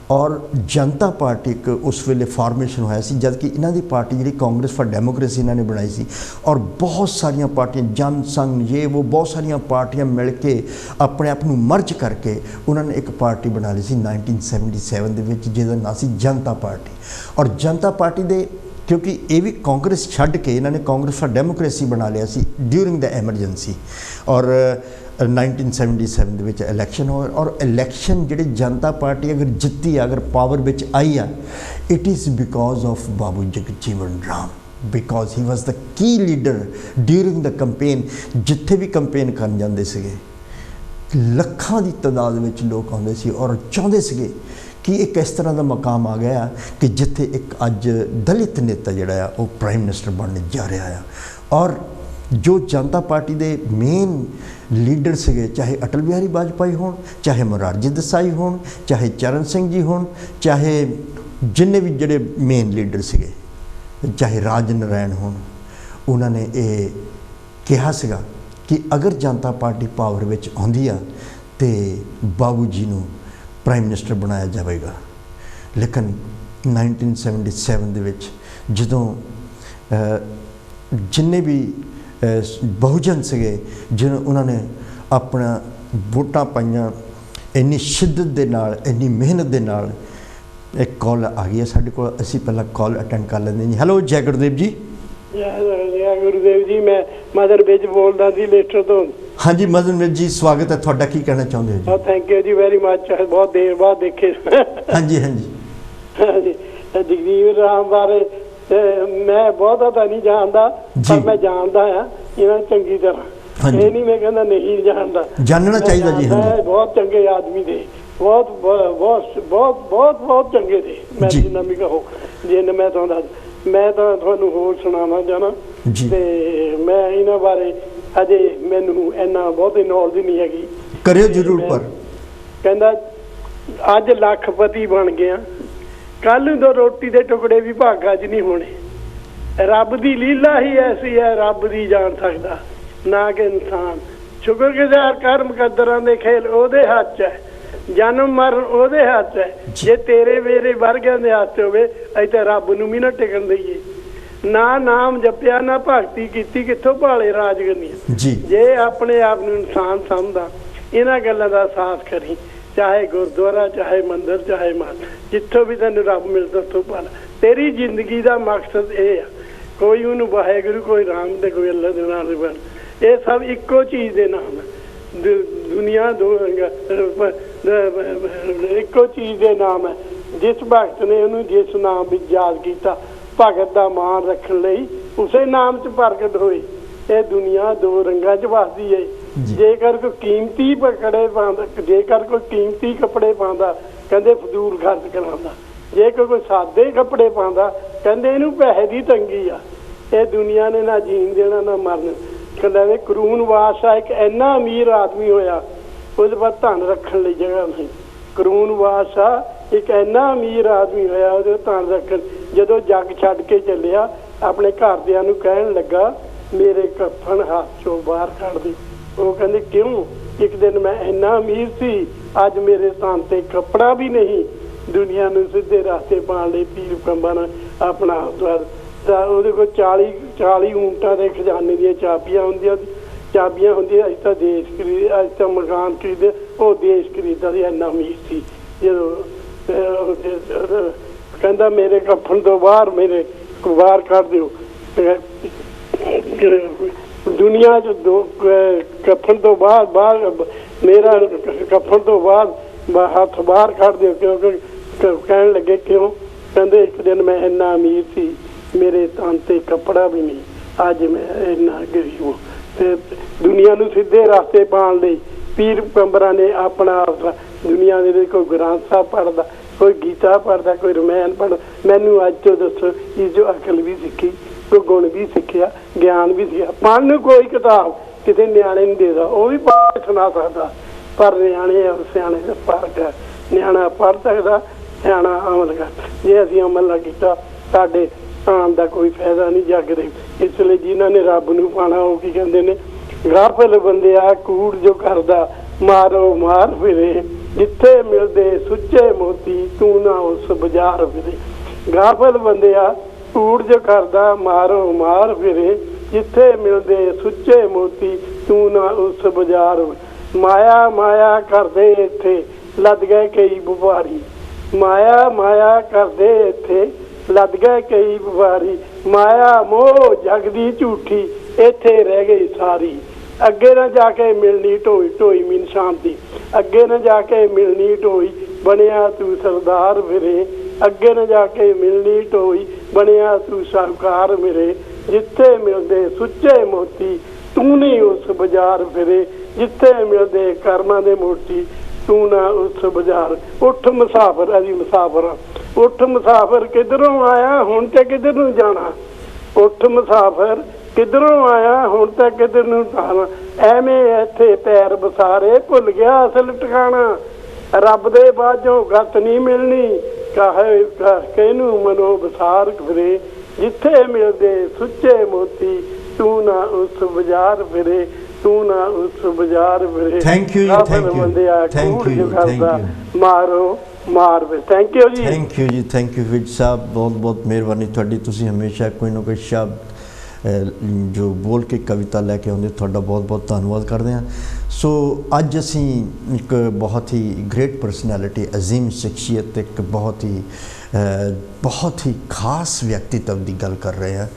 और जनता पार्टी एक उस वेले फॉर्मेशन होया सी, जबकि इन्हां दी पार्टी जी कांग्रेस फॉर डेमोक्रेसी इन्होंने बनाई सी। और बहुत सारिया पार्टियां, जनसंघ, ये वो बहुत सारिया पार्टियां मिल के अपने आप को मर्ज करके उन्होंने एक पार्टी बना ली सी 1977 दे विच, जिहदा नाम सी जनता पार्टी। और जनता पार्टी दे क्योंकि ये भी कांग्रेस छड्ड के इन्होंने कांग्रेस फॉर डेमोक्रेसी बना लिया सी ड्यूरिंग द एमरजेंसी। और 1977 ਦੇ ਵਿੱਚ इलैक्शन हो, और इलैक्शन ਜਿਹੜੀ जनता पार्टी अगर जित्ती, अगर पावर ਵਿੱਚ आई है, it is because of Babu Jagjivan Ram, because he was the key leader during the campaign. जिथे भी कंपेन कर जाते थे ਲੱਖਾਂ ਦੀ ਤਾਦਾਦ ਵਿੱਚ ਲੋਕ ਆਉਂਦੇ ਸੀ और ਚਾਹੁੰਦੇ ਸੀਗੇ कि एक इस तरह का मकाम आ गया कि जिथे एक अज दलित नेता जोड़ा वो प्राइम मिनिस्टर बनने जा रहा है। और जो जनता पार्टी के मेन लीडर से, चाहे अटल बिहारी वाजपेयी हो, चाहे मोरारजी देसाई हो, चाहे चरण सिंह जी हो, चाहे जिन्ने भी जोड़े मेन लीडर से, चाहे राज नारायण हो, उन्होंने ये कहा सीगा कि अगर जनता पार्टी पावर में आती है तो बाबू जी नूं प्राइम मिनिस्टर बनाया जाएगा। लेकिन 1977 ਦੇ ਵਿੱਚ ਜਦੋਂ जिन्ने भी बहुजन से जिन्होंने उन्होंने अपना वोटां पाइयां, इन्नी शिद्दत दे नाल, इन्नी मेहनत दे नाल। एक कॉल आ गई है साढ़े को, असीं पहला कॉल अटेंड कर लेंदे जी। हैलो जय गुरुदेव जी। जय गुरुदेव जी, मैं मदन विज बोलदा जी लेटर तो। हाँ जी मदन विज जी, स्वागत है थोड़ा, की कहना चाहते हो जी? थैंक यू जी वेरी मच, बहुत देर बाद देखे। हाँ जी हाँ जी हाँ जी। जगजीवन राम बारे मैं बहुत तो नहीं जानता, पर मैं जानता हाँ इन्हें चंगी तरह। ये नहीं मैं कहना नहीं जानता, जानना चाहिए जी। हाँ जी, बहुत चंगे आदमी थे, बहुत बहुत बहुत बहुत बहुत चंगे थे। मैं जिन्ना भी कहो जिन मैं ਤੁਹਾਨੂੰ ਹੋਰ ਸੁਣਾਉਣਾ ਚਾਹਨਾ ਤੇ ਮੈਂ ਇਹਨਾਂ ਬਾਰੇ ਅਜੇ ਮੈਨੂੰ ਇੰਨਾ ਬਹੁਤੀ ਨੌਲੇਜ ਨਹੀਂ ਹੈਗੀ। ਕਰਿਓ ਜ਼ਰੂਰ। ਪਰ ਕਹਿੰਦਾ ਅੱਜ ਲੱਖਪਤੀ ਬਣ ਗਿਆ, ਕੱਲ ਨੂੰ ਤਾਂ ਰੋਟੀ ਦੇ ਟੁਕੜੇ ਵੀ ਭਾਗਾ 'ਚ ਨਹੀਂ ਹੋਣੇ। ਰੱਬ ਦੀ ਲੀਲਾ ਹੀ ਐਸੀ ਹੈ, ਰੱਬ ਦੀ ਜਾਣ ਸਕਦਾ ਨਾ ਕਿ ਇਨਸਾਨ। ਸ਼ੁਕਰਗੁਜ਼ਾਰ ਕਰ ਮੁਕੱਦਰਾਂ ਦੇ ਖੇਲ ਉਹਦੇ ਹੱਥ 'ਚ ਹੈ, ਜਨਮ ਮਰਨ ਉਹਦੇ ਹੱਥ ਹੈ। ਜੇ ਤੇਰੇ ਮੇਰੇ ਵਰਗਿਆਂ ਦੇ ਹੱਥ ਹੋਵੇ ਅਸੀਂ ਤਾਂ ਰੱਬ ਨੂੰ ਵੀ ਨਾ ਟਿਕਣ ਦਈਏ। ਨਾ ਨਾਮ ਜਪਿਆ ਨਾ ਭਗਤੀ ਕੀਤੀ, ਕਿੱਥੋਂ ਭਾਲੇ ਰਾਜਗਨੀਆਂ। ਜੇ ਆਪਣੇ ਆਪ ਨੂੰ ਇਨਸਾਨ ਸਮਝਦਾ ਇਹਨਾਂ ਗੱਲਾਂ ਦਾ ਸਾਥ ਕਰੀ, ਚਾਹੇ ਗੁਰਦੁਆਰਾ, ਚਾਹੇ ਮੰਦਿਰ, ਚਾਹੇ ਮਾਤ, ਜਿੱਥੋਂ ਵੀ ਤੈਨੂੰ ਰੱਬ ਮਿਲਦਾ ਉੱਥੋਂ ਭਾਲ। ਤੇਰੀ ਜ਼ਿੰਦਗੀ ਦਾ ਮਕਸਦ ਇਹ ਆ, ਕੋਈ ਉਹਨੂੰ ਵਾਹਿਗੁਰੂ, ਕੋਈ ਰਾਮ ਤੇ ਕੋਈ ਅੱਲਾ ਦੇ ਨਾਮ ਬਣ। ਇਹ ਸਭ ਇੱਕੋ ਚੀਜ਼ ਦੇ ਨਾਮ ਹੈ। ਦੁਨੀਆ ਦੋ ਇੱਕੋ ਚੀਜ਼ ਦੇ ਨਾਮ ਹੈ। ਜਿਸ ਭਗਤ ਨੇ ਉਹਨੂੰ ਜਿਸ ਨਾਮ ਵਿੱਚ ਯਾਦ ਕੀਤਾ, ਭਗਤ ਦਾ ਮਾਣ ਰੱਖਣ ਲਈ ਉਸੇ ਨਾਮ 'ਚ ਪ੍ਰਗਟ ਹੋਏ। ਇਹ ਦੁਨੀਆ ਦੋ ਰੰਗਾਂ 'ਚ ਵਸਦੀ ਹੈ। ਜੇਕਰ ਕੋਈ ਕੀਮਤੀ ਕੱਪੜੇ ਪਾਉਂਦਾ, ਜੇਕਰ ਕੋਈ ਕੀਮਤੀ ਕੱਪੜੇ ਪਾਉਂਦਾ, ਕਹਿੰਦੇ ਫਜ਼ੂਲ ਖਰਚ ਕਰਾਉਂਦਾ। ਜੇ ਕੋਈ ਸਾਦੇ ਕੱਪੜੇ ਪਾਉਂਦਾ ਕਹਿੰਦੇ ਇਹਨੂੰ ਪੈਸੇ ਦੀ ਤੰਗੀ ਆ। ਇਹ ਦੁਨੀਆ ਨੇ ਨਾ ਜੀਣ ਦੇਣਾ ਨਾ ਮਰਨ। ਕਹਿੰਦਾ ਵੀ ਕਰੂਨ ਵਾਸਾ ਇੱਕ ਇੰਨਾ ਅਮੀਰ ਆਦਮੀ ਹੋਇਆ, ਉਹਦੇ ਬਾਅਦ ਧਨ ਰੱਖਣ ਲਈ ਜਗ੍ਹਾ ਨਹੀਂ। ਕਰੂਨ ਵਾਸਾ ਇੱਕ ਇੰਨਾ ਅਮੀਰ ਆਦਮੀ ਹੋਇਆ, ਉਹਦੇ ਧਨ ਰੱਖਣ। ਜਦੋਂ ਜੱਗ ਛੱਡ ਕੇ ਚੱਲਿਆ ਆਪਣੇ ਘਰਦਿਆਂ ਨੂੰ ਕਹਿਣ ਲੱਗਾ ਮੇਰੇ ਕਫਨ ਹੱਥ ਚੋਂ ਬਾਹਰ ਕੱਢ ਦੇ। ਉਹ ਕਹਿੰਦੇ ਕਿਉਂ? ਇੱਕ ਦਿਨ ਮੈਂ ਇੰਨਾ ਅਮੀਰ ਸੀ, ਅੱਜ ਮੇਰੇ ਤਨ ਤੇ ਕੱਪੜਾ ਵੀ ਨਹੀਂ। ਦੁਨੀਆ ਨੂੰ ਸਿੱਧੇ ਰਸਤੇ ਪਾਉਣ ਲਈ ਪੀਰ ਕੰਬਾਂ ਨੇ ਆਪਣਾ ਉਹਦੇ ਕੋਲ 40 ਊਂਟਾਂ ਦੇ ਖਜ਼ਾਨੇ ਦੀਆਂ ਚਾਬੀਆਂ ਹੁੰਦੀਆਂ। ਅਸੀਂ ਤਾਂ ਦੇਸ਼ ਖਰੀਦ, ਅਸੀਂ ਤਾਂ ਮਕਾਨ ਖਰੀਦੇ, ਉਹ ਦੇਸ਼ ਖਰੀਦਾ ਸੀ। ਇੰਨਾ ਅਮੀਰ ਸੀ। ਜਦੋਂ ਕਹਿੰਦਾ ਮੇਰੇ ਕਫਨ ਤੋਂ ਬਾਹਰ ਮੇਰੇ ਬਾਹਰ ਕੱਢ ਦਿਓ। ਦੁਨੀਆ 'ਚ ਕਫਨ ਤੋਂ ਬਾਹਰ ਮੇਰਾ ਕਫਨ ਤੋਂ ਬਾਅਦ ਹੱਥ ਬਾਹਰ ਕੱਢ ਦਿਓ। ਕਿਉਂਕਿ ਕਹਿਣ ਲੱਗੇ ਕਿਉਂ? ਕਹਿੰਦੇ ਇੱਕ ਦਿਨ ਮੈਂ ਇੰਨਾ ਅਮੀਰ ਸੀ, ਮੇਰੇ ਤਨ ਤੇ ਕੱਪੜਾ ਵੀ ਨਹੀਂ, ਅੱਜ ਮੈਂ ਇੰਨਾ ਗਰੀਬ ਹਾਂ। ਤੇ ਦੁਨੀਆ ਨੂੰ ਸਿੱਧੇ ਰਸਤੇ ਪਾਉਣ ਲਈ ਪੀਰ ਪੈਗੰਬਰਾਂ ਨੇ ਆਪਣਾ ਦੁਨੀਆ ਦੇ ਵਿੱਚ ਕੋਈ ਗ੍ਰੰਥ ਸਾਹਿਬ ਪੜ੍ਹਦਾ, ਕੋਈ ਗੀਤਾ ਪੜ੍ਹਦਾ, ਕੋਈ ਰਮਾਇਣ ਪੜ੍ਹਦਾ। ਮੈਨੂੰ ਅੱਜ ਤੋਂ ਦੱਸੋ ਇਹ ਜੋ ਅਕਲ ਵੀ ਸਿੱਖੀ, ਕੋਈ ਗੁਣ ਵੀ ਸਿੱਖਿਆ, ਗਿਆਨ ਵੀ ਸਿੱਖਿਆ। ਪੜ੍ਹਨ ਨੂੰ ਕੋਈ ਕਿਤਾਬ ਕਿਸੇ ਨਿਆਣੇ ਨੂੰ ਦੇ ਦਾ, ਉਹ ਵੀ ਪੜ੍ਹ ਸੁਣਾ ਸਕਦਾ, ਪਰ ਨਿਆਣੇ ਔਰ ਸਿਆਣੇ ਦਾ ਫਰਕ ਹੈ। ਨਿਆਣਾ ਪੜ੍ਹ ਸਕਦਾ, ਸਿਆਣਾ ਅਮਲ ਕਰ। ਜੇ ਅਸੀਂ ਅਮਲ ਨਾ ਕੀਤਾ ਸਾਡੇ ਆਉਣ ਦਾ ਕੋਈ ਫਾਇਦਾ ਨਹੀਂ ਜੱਗ ਦੇ। ਇਸ ਲਈ ਜਿਨ੍ਹਾਂ ਨੇ ਰੱਬ ਨੂੰ ਪਾਣਾ ਉਹ ਕੀ ਕਹਿੰਦੇ ਨੇ, ਗਾਫਲ ਬੰਦਿਆ ਕੂੜ ਜੋ ਕਰਦਾ ਮਾਰੋ ਮਾਰ ਫਿਰੇ, ਜਿੱਥੇ ਮਿਲਦੇ ਸੁੱਚੇ ਮੋਤੀ ਤੂੰ ਨਾ ਉਸ ਬਾਜ਼ਾਰ ਫਿਰੇ। ਗਾਫਲ ਬੰਦਿਆ ਕੂੜ ਜੋ ਕਰਦਾ ਮਾਰੋ ਮਾਰ ਫਿਰੇ, ਜਿੱਥੇ ਮਿਲਦੇ ਸੁੱਚੇ ਮੋਤੀ ਤੂੰ ਨਾ ਉਸ ਬਾਜ਼ਾਰ। ਮਾਇਆ ਮਾਇਆ ਕਰਦੇ ਇੱਥੇ ਲੱਦ ਗਏ ਕਈ ਵਪਾਰੀ, ਮਾਇਆ ਮਾਇਆ ਕਰਦੇ ਇੱਥੇ ਲੱਦ ਗਏ ਕਈ ਵਪਾਰੀ। ਮਾਇਆ ਮੋਹ ਜਗ ਦੀ ਝੂਠੀ ਇੱਥੇ ਰਹਿ ਗਈ ਸਾਰੀ। ਅੱਗੇ ਨਾ ਜਾ ਕੇ ਮਿਲਣੀ ਢੋਈ ਢੋਈ ਮੀਨ ਸ਼ਾਂਤੀ, ਅੱਗੇ ਨਾ ਜਾ ਕੇ ਮਿਲਣੀ ਢੋਈ ਬਣਿਆ ਤੂੰ ਸਰਦਾਰ ਫਿਰੇ। ਅੱਗੇ ਨਾ ਜਾ ਕੇ ਮਿਲਣੀ ਢੋਈ ਬਣਿਆ ਤੂੰ ਸਾਹੂਕਾਰ ਮੇਰੇ। ਜਿੱਥੇ ਮਿਲਦੇ ਸੁੱਚੇ ਮੋਤੀ ਤੂੰ ਨਹੀਂ ਉਸ ਬਾਜ਼ਾਰ ਫਿਰੇ, ਜਿੱਥੇ ਮਿਲਦੇ ਕਰਮਾਂ ਦੇ ਮੋਤੀ ਤੂੰ ਨਾ ਉਸ ਬਾਜ਼ਾਰ। ਉੱਠ ਮੁਸਾਫਰ, ਅਸੀਂ ਮੁਸਾਫਰ ਹਾਂ। ਉੱਠ ਮੁਸਾਫਰ ਕਿੱਧਰੋਂ ਆਇਆ ਹੁਣ ਤੇ ਕਿੱਧਰ ਨੂੰ ਜਾਣਾ। ਉੱਠ ਮੁਸਾਫਰ ਕਿੱਧਰੋਂ ਆਇਆ ਹੁਣ ਤਾਂ ਕਿੱਧਰ ਨੂੰ ਜਾਣਾ। ਐਵੇਂ ਇੱਥੇ ਪੈਰ ਬਸਾਰੇ ਭੁੱਲ ਗਿਆ ਅਸਲ ਟਿਕਾਣਾ। ਰੱਬ ਦੇ ਬਾਝੋਂ ਗਤ ਨਹੀਂ ਮਿਲਣੀ, ਕਾਹੇ ਕਿਹਨੂੰ ਮਨੋ ਬਸਾਰ ਫਿਰੇ। ਜਿੱਥੇ ਮਿਲਦੇ ਸੁੱਚੇ ਮੋਤੀ ਤੂੰ ਨਾ ਉਸ ਬਾਜ਼ਾਰ ਫਿਰੇ, ਤੂੰ ਨਾ ਉਸ ਬਾਜ਼ਾਰ ਫਿਰੇ। ਥੈਂਕ ਯੂ ਜੀ, ਥੈਂਕ ਯੂ ਮਾਰੋ ਮਾਰ ਵੇ। ਥੈਂਕ ਯੂ ਜੀ, ਥੈਂਕ ਯੂ ਜੀ, ਥੈਂਕ ਯੂ ਵਿਜ ਸਾਹਿਬ, ਬਹੁਤ ਬਹੁਤ ਮਿਹਰਬਾਨੀ ਤੁਹਾਡੀ। ਤੁਸੀਂ ਹਮੇਸ਼ਾ ਕੋਈ ਨਾ ਕੋਈ ਸ਼ਬਦ ਜੋ ਬੋਲ ਕੇ ਕਵਿਤਾ ਲੈ ਕੇ ਆਉਂਦੇ, ਤੁਹਾਡਾ ਬਹੁਤ ਬਹੁਤ ਧੰਨਵਾਦ ਕਰਦੇ ਹਾਂ। ਸੋ ਅੱਜ ਅਸੀਂ ਇੱਕ ਬਹੁਤ ਹੀ ਗ੍ਰੇਟ ਪਰਸਨੈਲਿਟੀ, ਅਜ਼ੀਮ ਸ਼ਖਸੀਅਤ, ਇੱਕ ਬਹੁਤ ਹੀ ਖਾਸ ਵਿਅਕਤੀਤਵ ਦੀ ਗੱਲ ਕਰ ਰਹੇ ਹਾਂ।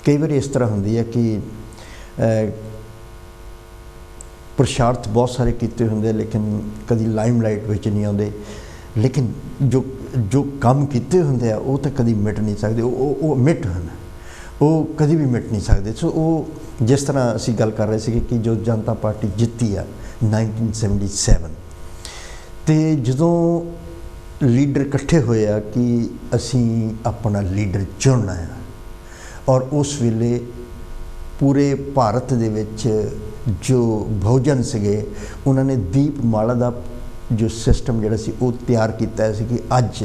ਕਈ ਵਾਰੀ ਇਸ ਤਰ੍ਹਾਂ ਹੁੰਦੀ ਹੈ ਕਿ ਪ੍ਰਸ਼ਾਰਥ ਬਹੁਤ ਸਾਰੇ ਕੀਤੇ ਹੁੰਦੇ, ਲੇਕਿਨ ਕਦੀ ਲਾਈਮਲਾਈਟ ਵਿੱਚ ਨਹੀਂ ਆਉਂਦੇ। ਲੇਕਿਨ ਜੋ ਕੰਮ ਕੀਤੇ ਹੁੰਦੇ ਆ ਉਹ ਤਾਂ ਕਦੀ ਮਿਟ ਨਹੀਂ ਸਕਦੇ। ਉਹ ਮਿਟ ਹਨ, ਉਹ ਕਦੀ ਵੀ ਮਿਟ ਨਹੀਂ ਸਕਦੇ। ਸੋ ਉਹ ਜਿਸ ਤਰ੍ਹਾਂ ਅਸੀਂ ਗੱਲ ਕਰ ਰਹੇ ਸੀ ਕਿ ਜੋ ਜਨਤਾ ਪਾਰਟੀ ਜਿੱਤੀ ਆ 1977, ਅਤੇ ਜਦੋਂ ਲੀਡਰ ਇਕੱਠੇ ਹੋਏ ਆ ਕਿ ਅਸੀਂ ਆਪਣਾ ਲੀਡਰ ਚੁਣਨਾ ਆ, ਔਰ ਉਸ ਵੇਲੇ ਪੂਰੇ ਭਾਰਤ ਦੇ ਵਿੱਚ ਜੋ ਬਹੁਜਨ ਸੀਗੇ ਉਹਨਾਂ ਨੇ ਦੀਪਮਾਲਾ ਦਾ ਜੋ ਸਿਸਟਮ ਜਿਹੜਾ ਸੀ ਉਹ ਤਿਆਰ ਕੀਤਾ ਸੀ ਕਿ ਅੱਜ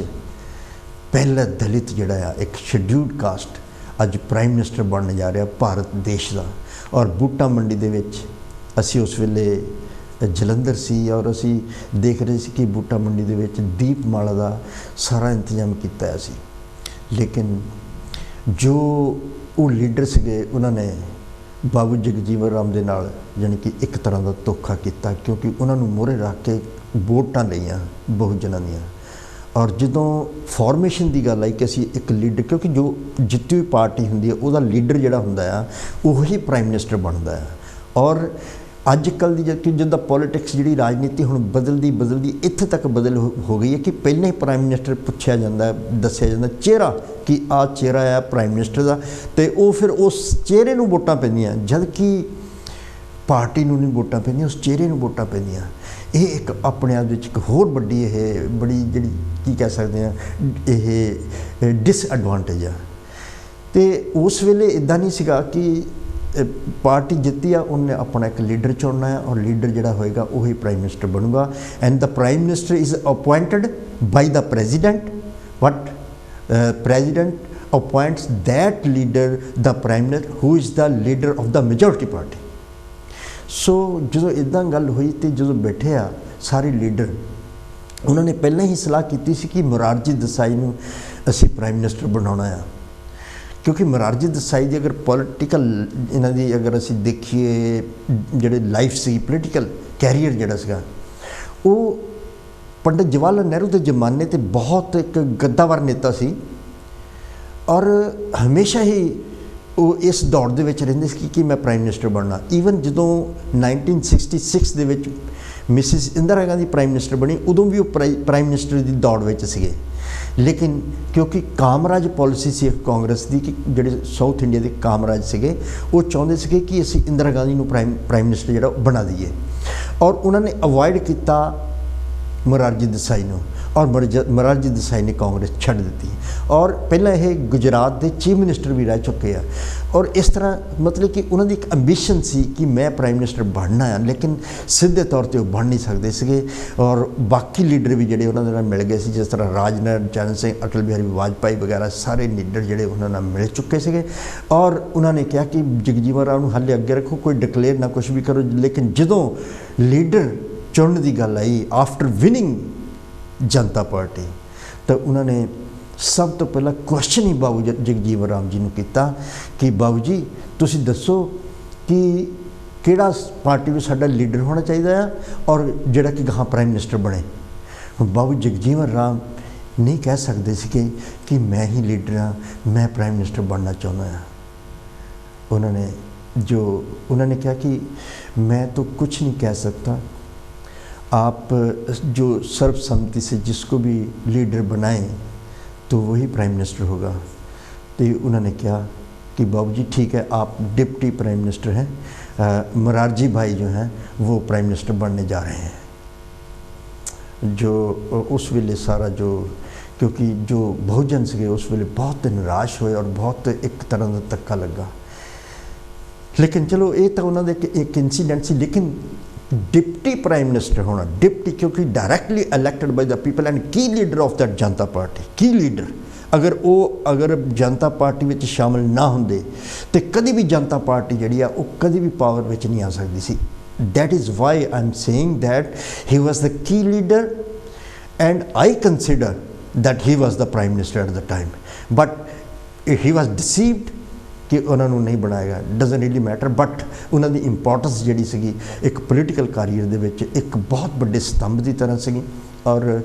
ਪਹਿਲਾ ਦਲਿਤ ਜਿਹੜਾ ਆ, ਇੱਕ ਸ਼ੈਡਿਊਲਡ ਕਾਸਟ, ਅੱਜ ਪ੍ਰਾਈਮ ਮਿਨਿਸਟਰ ਬਣਨ ਜਾ ਰਿਹਾ ਭਾਰਤ ਦੇਸ਼ ਦਾ। ਔਰ ਬੂਟਾ ਮੰਡੀ ਦੇ ਵਿੱਚ ਅਸੀਂ ਉਸ ਵੇਲੇ ਜਲੰਧਰ ਸੀ, ਔਰ ਅਸੀਂ ਦੇਖ ਰਹੇ ਸੀ ਕਿ ਬੂਟਾ ਮੰਡੀ ਦੇ ਵਿੱਚ ਦੀਪਮਾਲਾ ਦਾ ਸਾਰਾ ਇੰਤਜ਼ਾਮ ਕੀਤਾ ਸੀ। ਲੇਕਿਨ ਜੋ ਉਹ ਲੀਡਰ ਸੀਗੇ ਉਹਨਾਂ ਨੇ ਬਾਬੂ ਜਗਜੀਵਨ ਰਾਮ ਦੇ ਨਾਲ ਜਾਣੀ ਕਿ ਇੱਕ ਤਰ੍ਹਾਂ ਦਾ ਧੋਖਾ ਕੀਤਾ, ਕਿਉਂਕਿ ਉਹਨਾਂ ਨੂੰ ਮੂਹਰੇ ਰੱਖ ਕੇ ਵੋਟਾਂ ਲਈਆਂ ਬਹੁਜਨਾਂ ਦੀਆਂ। ਔਰ ਜਦੋਂ ਫਾਰਮੇਸ਼ਨ ਦੀ ਗੱਲ ਆਈ ਕਿ ਅਸੀਂ ਇੱਕ ਲੀਡਰ, ਕਿਉਂਕਿ ਜੋ ਜਿੱਤੀ ਹੋਈ ਪਾਰਟੀ ਹੁੰਦੀ ਹੈ ਉਹਦਾ ਲੀਡਰ ਜਿਹੜਾ ਹੁੰਦਾ ਆ ਉਹੀ ਪ੍ਰਾਈਮ ਮਿਨਿਸਟਰ ਬਣਦਾ ਆ। ਔਰ ਅੱਜ ਕੱਲ੍ਹ ਦੀ ਜਿੱਦਾਂ ਪੋਲੀਟਿਕਸ ਜਿਹੜੀ ਰਾਜਨੀਤੀ ਹੁਣ ਬਦਲਦੀ ਇੱਥੇ ਤੱਕ ਬਦਲ ਹੋ ਗਈ ਹੈ ਕਿ ਪਹਿਲਾਂ ਹੀ ਪ੍ਰਾਈਮ ਮਿਨਿਸਟਰ ਪੁੱਛਿਆ ਜਾਂਦਾ, ਦੱਸਿਆ ਜਾਂਦਾ ਚਿਹਰਾ ਕਿ ਆਹ ਚਿਹਰਾ ਆ ਪ੍ਰਾਈਮ ਮਿਨਿਸਟਰ ਦਾ, ਅਤੇ ਉਹ ਫਿਰ ਉਸ ਚਿਹਰੇ ਨੂੰ ਵੋਟਾਂ ਪੈਂਦੀਆਂ, ਜਦ ਕਿ ਪਾਰਟੀ ਨੂੰ ਨਹੀਂ ਵੋਟਾਂ ਪੈਂਦੀਆਂ, ਉਸ ਚਿਹਰੇ ਨੂੰ ਵੋਟਾਂ ਪੈਂਦੀਆਂ। ये एक अपने आप विच एक होर वड्डी बड़ी जिहड़ी की कह सकते हैं ये डिसएडवांटेज आ। तो उस वेले इदां नहीं सीगा कि पार्टी जित्ती आ उन्हें अपना एक लीडर चुनना है और लीडर जिहड़ा होएगा वही प्राइम मिनिस्टर बनूगा and the prime minister is appointed by the president but president appoints that leader the prime minister who is the leader of the majority party. So जो इदां गल हुई तो जो बैठे आ सारे लीडर उन्होंने पहले ही सलाह की सी कि मोरारजी देसाई नूं असीं प्राइम मिनिस्टर बनाउणा आ, क्योंकि मोरारजी देसाई की अगर पॉलिटिकल इन्हां दी अगर असीं देखिए जिहड़े लाइफ सी पोलिटिकल कैरियर जिहड़ा सीगा वो पंडित जवाहर लाल नेहरू के जमाने ते बहुत एक गद्दावर नेता सी और हमेशा ही वो इस दौड़ दे विच रहिंदे सी कि मैं प्राइम मिनिस्टर बनना। ईवन जदों 1966 दे विच Mrs Indira Gandhi prime minister बनी उदों भी वो प्राइम मिनिस्टर की दौड़ में सीगे, लेकिन क्योंकि कामराज पॉलिसी सी कांग्रेस की कि जिहड़े साउथ इंडिया के कामराज सीगे वो चाहते थे कि असीं इंदिरा गांधी नूं प्राइम मिनिस्टर जिहड़ा बना दईए और उन्होंने अवॉइड किया मोरारजी देसाई नूं और मोरारजी देसाई ने कांग्रेस छड़ दी और पहला ये गुजरात के चीफ मिनिस्टर भी रह चुके हैं और इस तरह मतलब कि उन्होंने एक अंबिशन सी कि मैं प्राइम मिनिस्टर बनना है, लेकिन सीधे तौर पर बन नहीं सकते थे और बाकी लीडर भी जोड़े उन्होंने मिल गए थे, जिस तरह राजनाथ चरण सिंह अटल बिहारी वाजपेयी वगैरह सारे लीडर जोड़े उन्होंने मिल चुके थे और उन्होंने कहा कि जगजीवन राम हाले अगे रखो, कोई डिकलेयर ना कुछ भी करो, लेकिन जो लीडर चुनने की गल आई आफ्टर विनिंग जनता पार्टी तो उन्होंने सब तो पहला क्वेश्चन ही बाबू जगजीवन राम जी ने किया कि बाबू जी तुसी दसो कि किहड़ा पार्टी में साडा लीडर होना चाहिए और जिहड़ा कि हाँ प्राइम मिनिस्टर बने। बाबू जगजीवन राम नहीं कह सकते थे कि मैं ही लीडर हाँ, मैं प्राइम मिनिस्टर बनना चाहता हाँ। उन्होंने कहा कि मैं तो कुछ नहीं कह सकता, आप जो सर्वसम्मति से जिसको भी लीडर बनाएं तो वही प्राइम मिनिस्टर होगा। तो उन्होंने कहा कि बाबू जी ठीक है, आप डिप्टी प्राइम मिनिस्टर हैं, मोरारजी भाई जो हैं वो प्राइम मिनिस्टर बनने जा रहे हैं। जो उस वेले सारा जो क्योंकि जो बहुजन से उस वेले बहुत निराश हुए और बहुत एक तरह का धक्का लगा, लेकिन चलो ये तो उन्होंने एक इंसीडेंट सी, लेकिन डिप्टी प्राइम मिनिस्टर होना, डिप्टी क्योंकि directly elected by the people and की leader of that Janata party, की लीडर अगर जनता पार्टी में शामिल ना होंदे तो कभी भी जनता पार्टी जी वो कभी भी पावर में नहीं आ सकती सी। That is why I am saying that he was the key leader and I consider that he was the prime minister at the time, but he was deceived कि उन्होंने नहीं बनाएगा, डजन रियली मैटर, बट उन्होंने importance जी सी एक political career दे विच एक बहुत बड़े स्तंभ की तरह सी और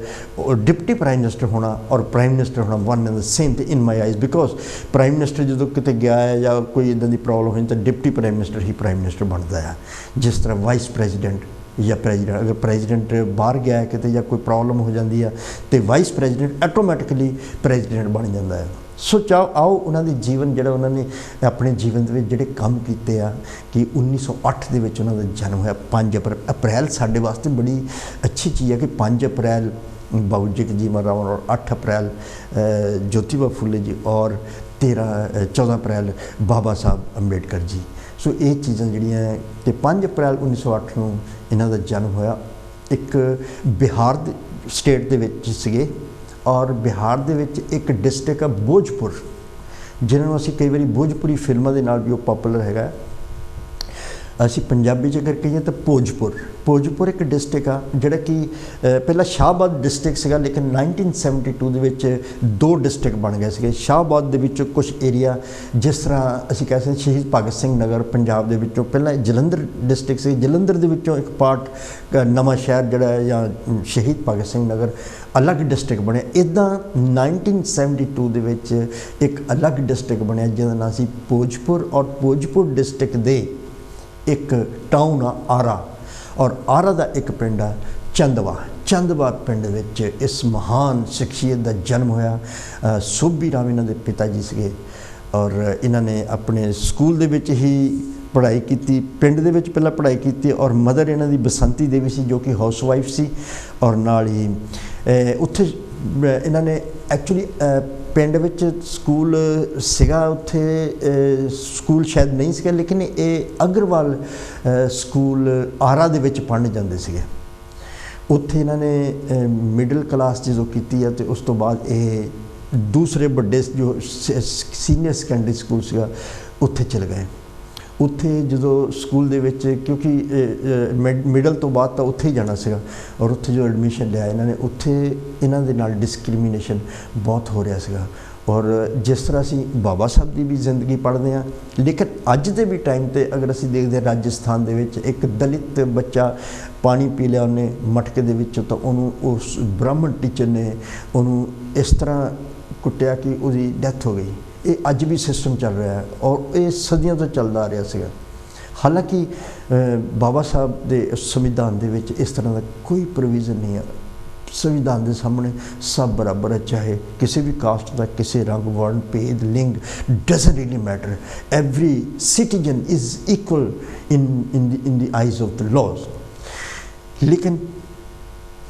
डिप्टी प्राइम मिनिस्टर होना और प्राइम मिनिस्टर होना one and the same in my eyes, because prime minister जो कितने गया है या कोई इदां दी प्रॉब्लम हुई तो डिप्टी प्राइम मिनिस्टर ही प्राइम मिनिस्टर बनता है। जिस तरह वाइस प्रेजिडेंट या प्रेजिडेंट, अगर प्रेजिडेंट बाहर गया है कितने या कोई प्रॉब्लम हो जाती है तो वाइस प्रेजिडेंट ऑटोमैटिकली प्रेजिडेंट बन जाता है। सो चाहो आओ उन्होंने जीवन जो उन्होंने अपने जीवन के जोड़े काम किए आ कि 1908 के उन्होंने जन्म होया 5 अप्रैल साढ़े वास्ते बड़ी अच्छी चीज़ है कि 5 अप्रैल बाबू जगजीवन राम और 8 अप्रैल ज्योतिबा फुले जी और 14 अप्रैल बाबा साहब अंबेडकर जी। सो ये चीज़ां जिहड़ियां कि 5 अप्रैल 1908 को इन्हां दा जन्म होया एक बिहार स्टेट दे विच सीगे और बिहार दे विच एक डिस्ट्रिक्ट है भोजपुर, जिन्होंने असीं कई बारी भोजपुरी फिल्मां दे नाल भी पॉपुलर हैगा, असीं पंजाबी च अगर कहिए तो भोजपुर एक डिस्ट्रिक्ट आ जिहड़ा कि पहला शाहबाद डिस्ट्रिक्ट सीगा, लेकिन 1972 दे विच 2 डिस्ट्रिक्ट बन गए सीगे। शाहबाद दे विच कुछ एरिया जिस तरह असीं कह सकते शहीद भगत सिंह नगर पंजाब दे विचों पहला जलंधर डिस्ट्रिक्ट सी, जलंधर दे विचों एक पार्ट नवां शहर जिहड़ा या शहीद भगत सिंह नगर अलग डिस्ट्रिक्ट बने। इदां 1972 दे विच एक अलग डिस्ट्रिक्ट बनिया जिहदा नाम सी भोजपुर और भोजपुर डिस्ट्रिक्ट दे एक टाउन आ आरा और आरा का एक पिंड आ चंदवा पिंड विच इस महान शख्सियत का जन्म होया। सोभी राम इन्हां दे पिता जी सीगे और इन्होंने अपने स्कूल दे विच ही पढ़ाई की पिंड दे विच पहला पढ़ाई की और मदर इन्हां दी बसंती देवी सी जो कि हाउस वाइफ सी और नाल ही उत्थे इन्हां ने एक्चुअली पिंड विच स्कूल सीगा उत्थे स्कूल शायद नहीं सीगा लेकिन ये अग्रवाल स्कूल आरा दे विच पढ़न जांदे सीगे। उत्थे इन्होंने मिडल क्लास जो की है तो उस तो बाद ये दूसरे बड़े जो सीनियर सैकेंडरी स्कूल सीगा उत्थे चल गए। उत्थे जो स्कूल दे विच क्योंकि मिडल तो बाद तो उत्थे ही जाना सीगा और उत्थे जो एडमिशन लिया इन्होंने उत्थे इन्हां दे नाल डिस्क्रिमिनेशन बहुत हो रहा सीगा। और जिस तरह असी बाबा साहब की भी जिंदगी पढ़ते हैं लेकिन अज के भी टाइम पर अगर असी देखते हैं राजस्थान दे विच एक दलित बच्चा पानी पी लिया उन्हें मटके दे विच तो उन्होंने उस ब्राह्मण टीचर ने उन्होंने इस तरह कुटिया कि उसकी डैथ हो गई। ये अज भी सिस्टम चल रहा है और ये सदियों तो चलता आ रहा सीगा। हालांकि बाबा साहब के संविधान दे विच इस तरह का कोई प्रोविज़न नहीं है। संविधान के सामने सब बराबर है, चाहे किसी भी कास्ट का किसी रंग वर्ण भेद लिंग doesn't really matter. Every citizen is equal in the eyes of the laws. लेकिन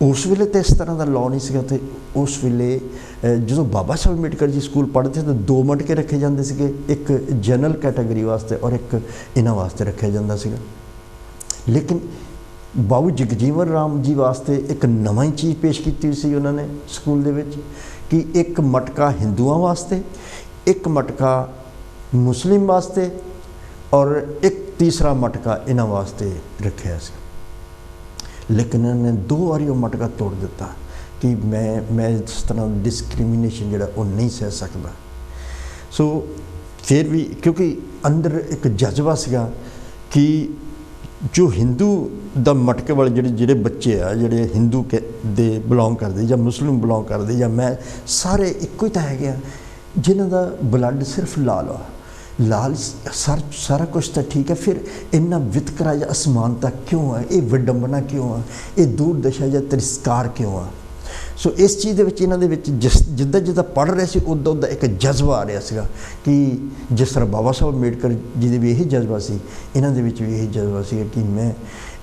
उस वेले तो इस तरह का लॉ नहीं सीगा। तो उस वेले जो बाबा साहब अम्बेडकर जी स्कूल पढ़ते थे तो दो मटके रखे जाते थे, एक जनरल कैटेगरी वास्ते और एक इन्हां वास्ते रखा जाता सीगा। लेकिन बाबू जगजीवन राम जी वास्ते एक नवा ही चीज़ पेश की हुई सी उन्होंने स्कूल दे विच कि एक मटका हिंदुओं वास्ते, एक मटका मुस्लिम वास्ते और एक तीसरा मटका इन्हां वास्ते रखा सी। लेकिन इन्होंने दो बारी वो मटका तोड़ दिता कि मैं इस तरह डिस्क्रिमिनेशन जिहड़ा वो नहीं सह सकता। सो फिर भी क्योंकि अंदर एक जज्बा सीगा कि जो हिंदू दा मटके वाले जिहड़े बच्चे आ जिहड़े हिंदू के दे बिलोंग करते या मुस्लिम बिलोंग करते या मैं सारे इक्को ही तो है जिन्हां दा ब्लड सिर्फ लाल आ लाल सारा कुछ तो ठीक है, फिर इन्ना वितकरा या असमानता क्यों है, ये विडंबना क्यों है, ये दूरदशा या तिरस्कार क्यों है। सो इस चीज़ के इन्हों जिद्दां जिद्दां पढ़ रहे थे उदा उदा एक जज्बा आ रहा सीगा कि जिस तरह बाबा साहब अम्बेडकर जी के भी यही जज्बा सी इन्हों भी यही जज्बा सीगा कि मैं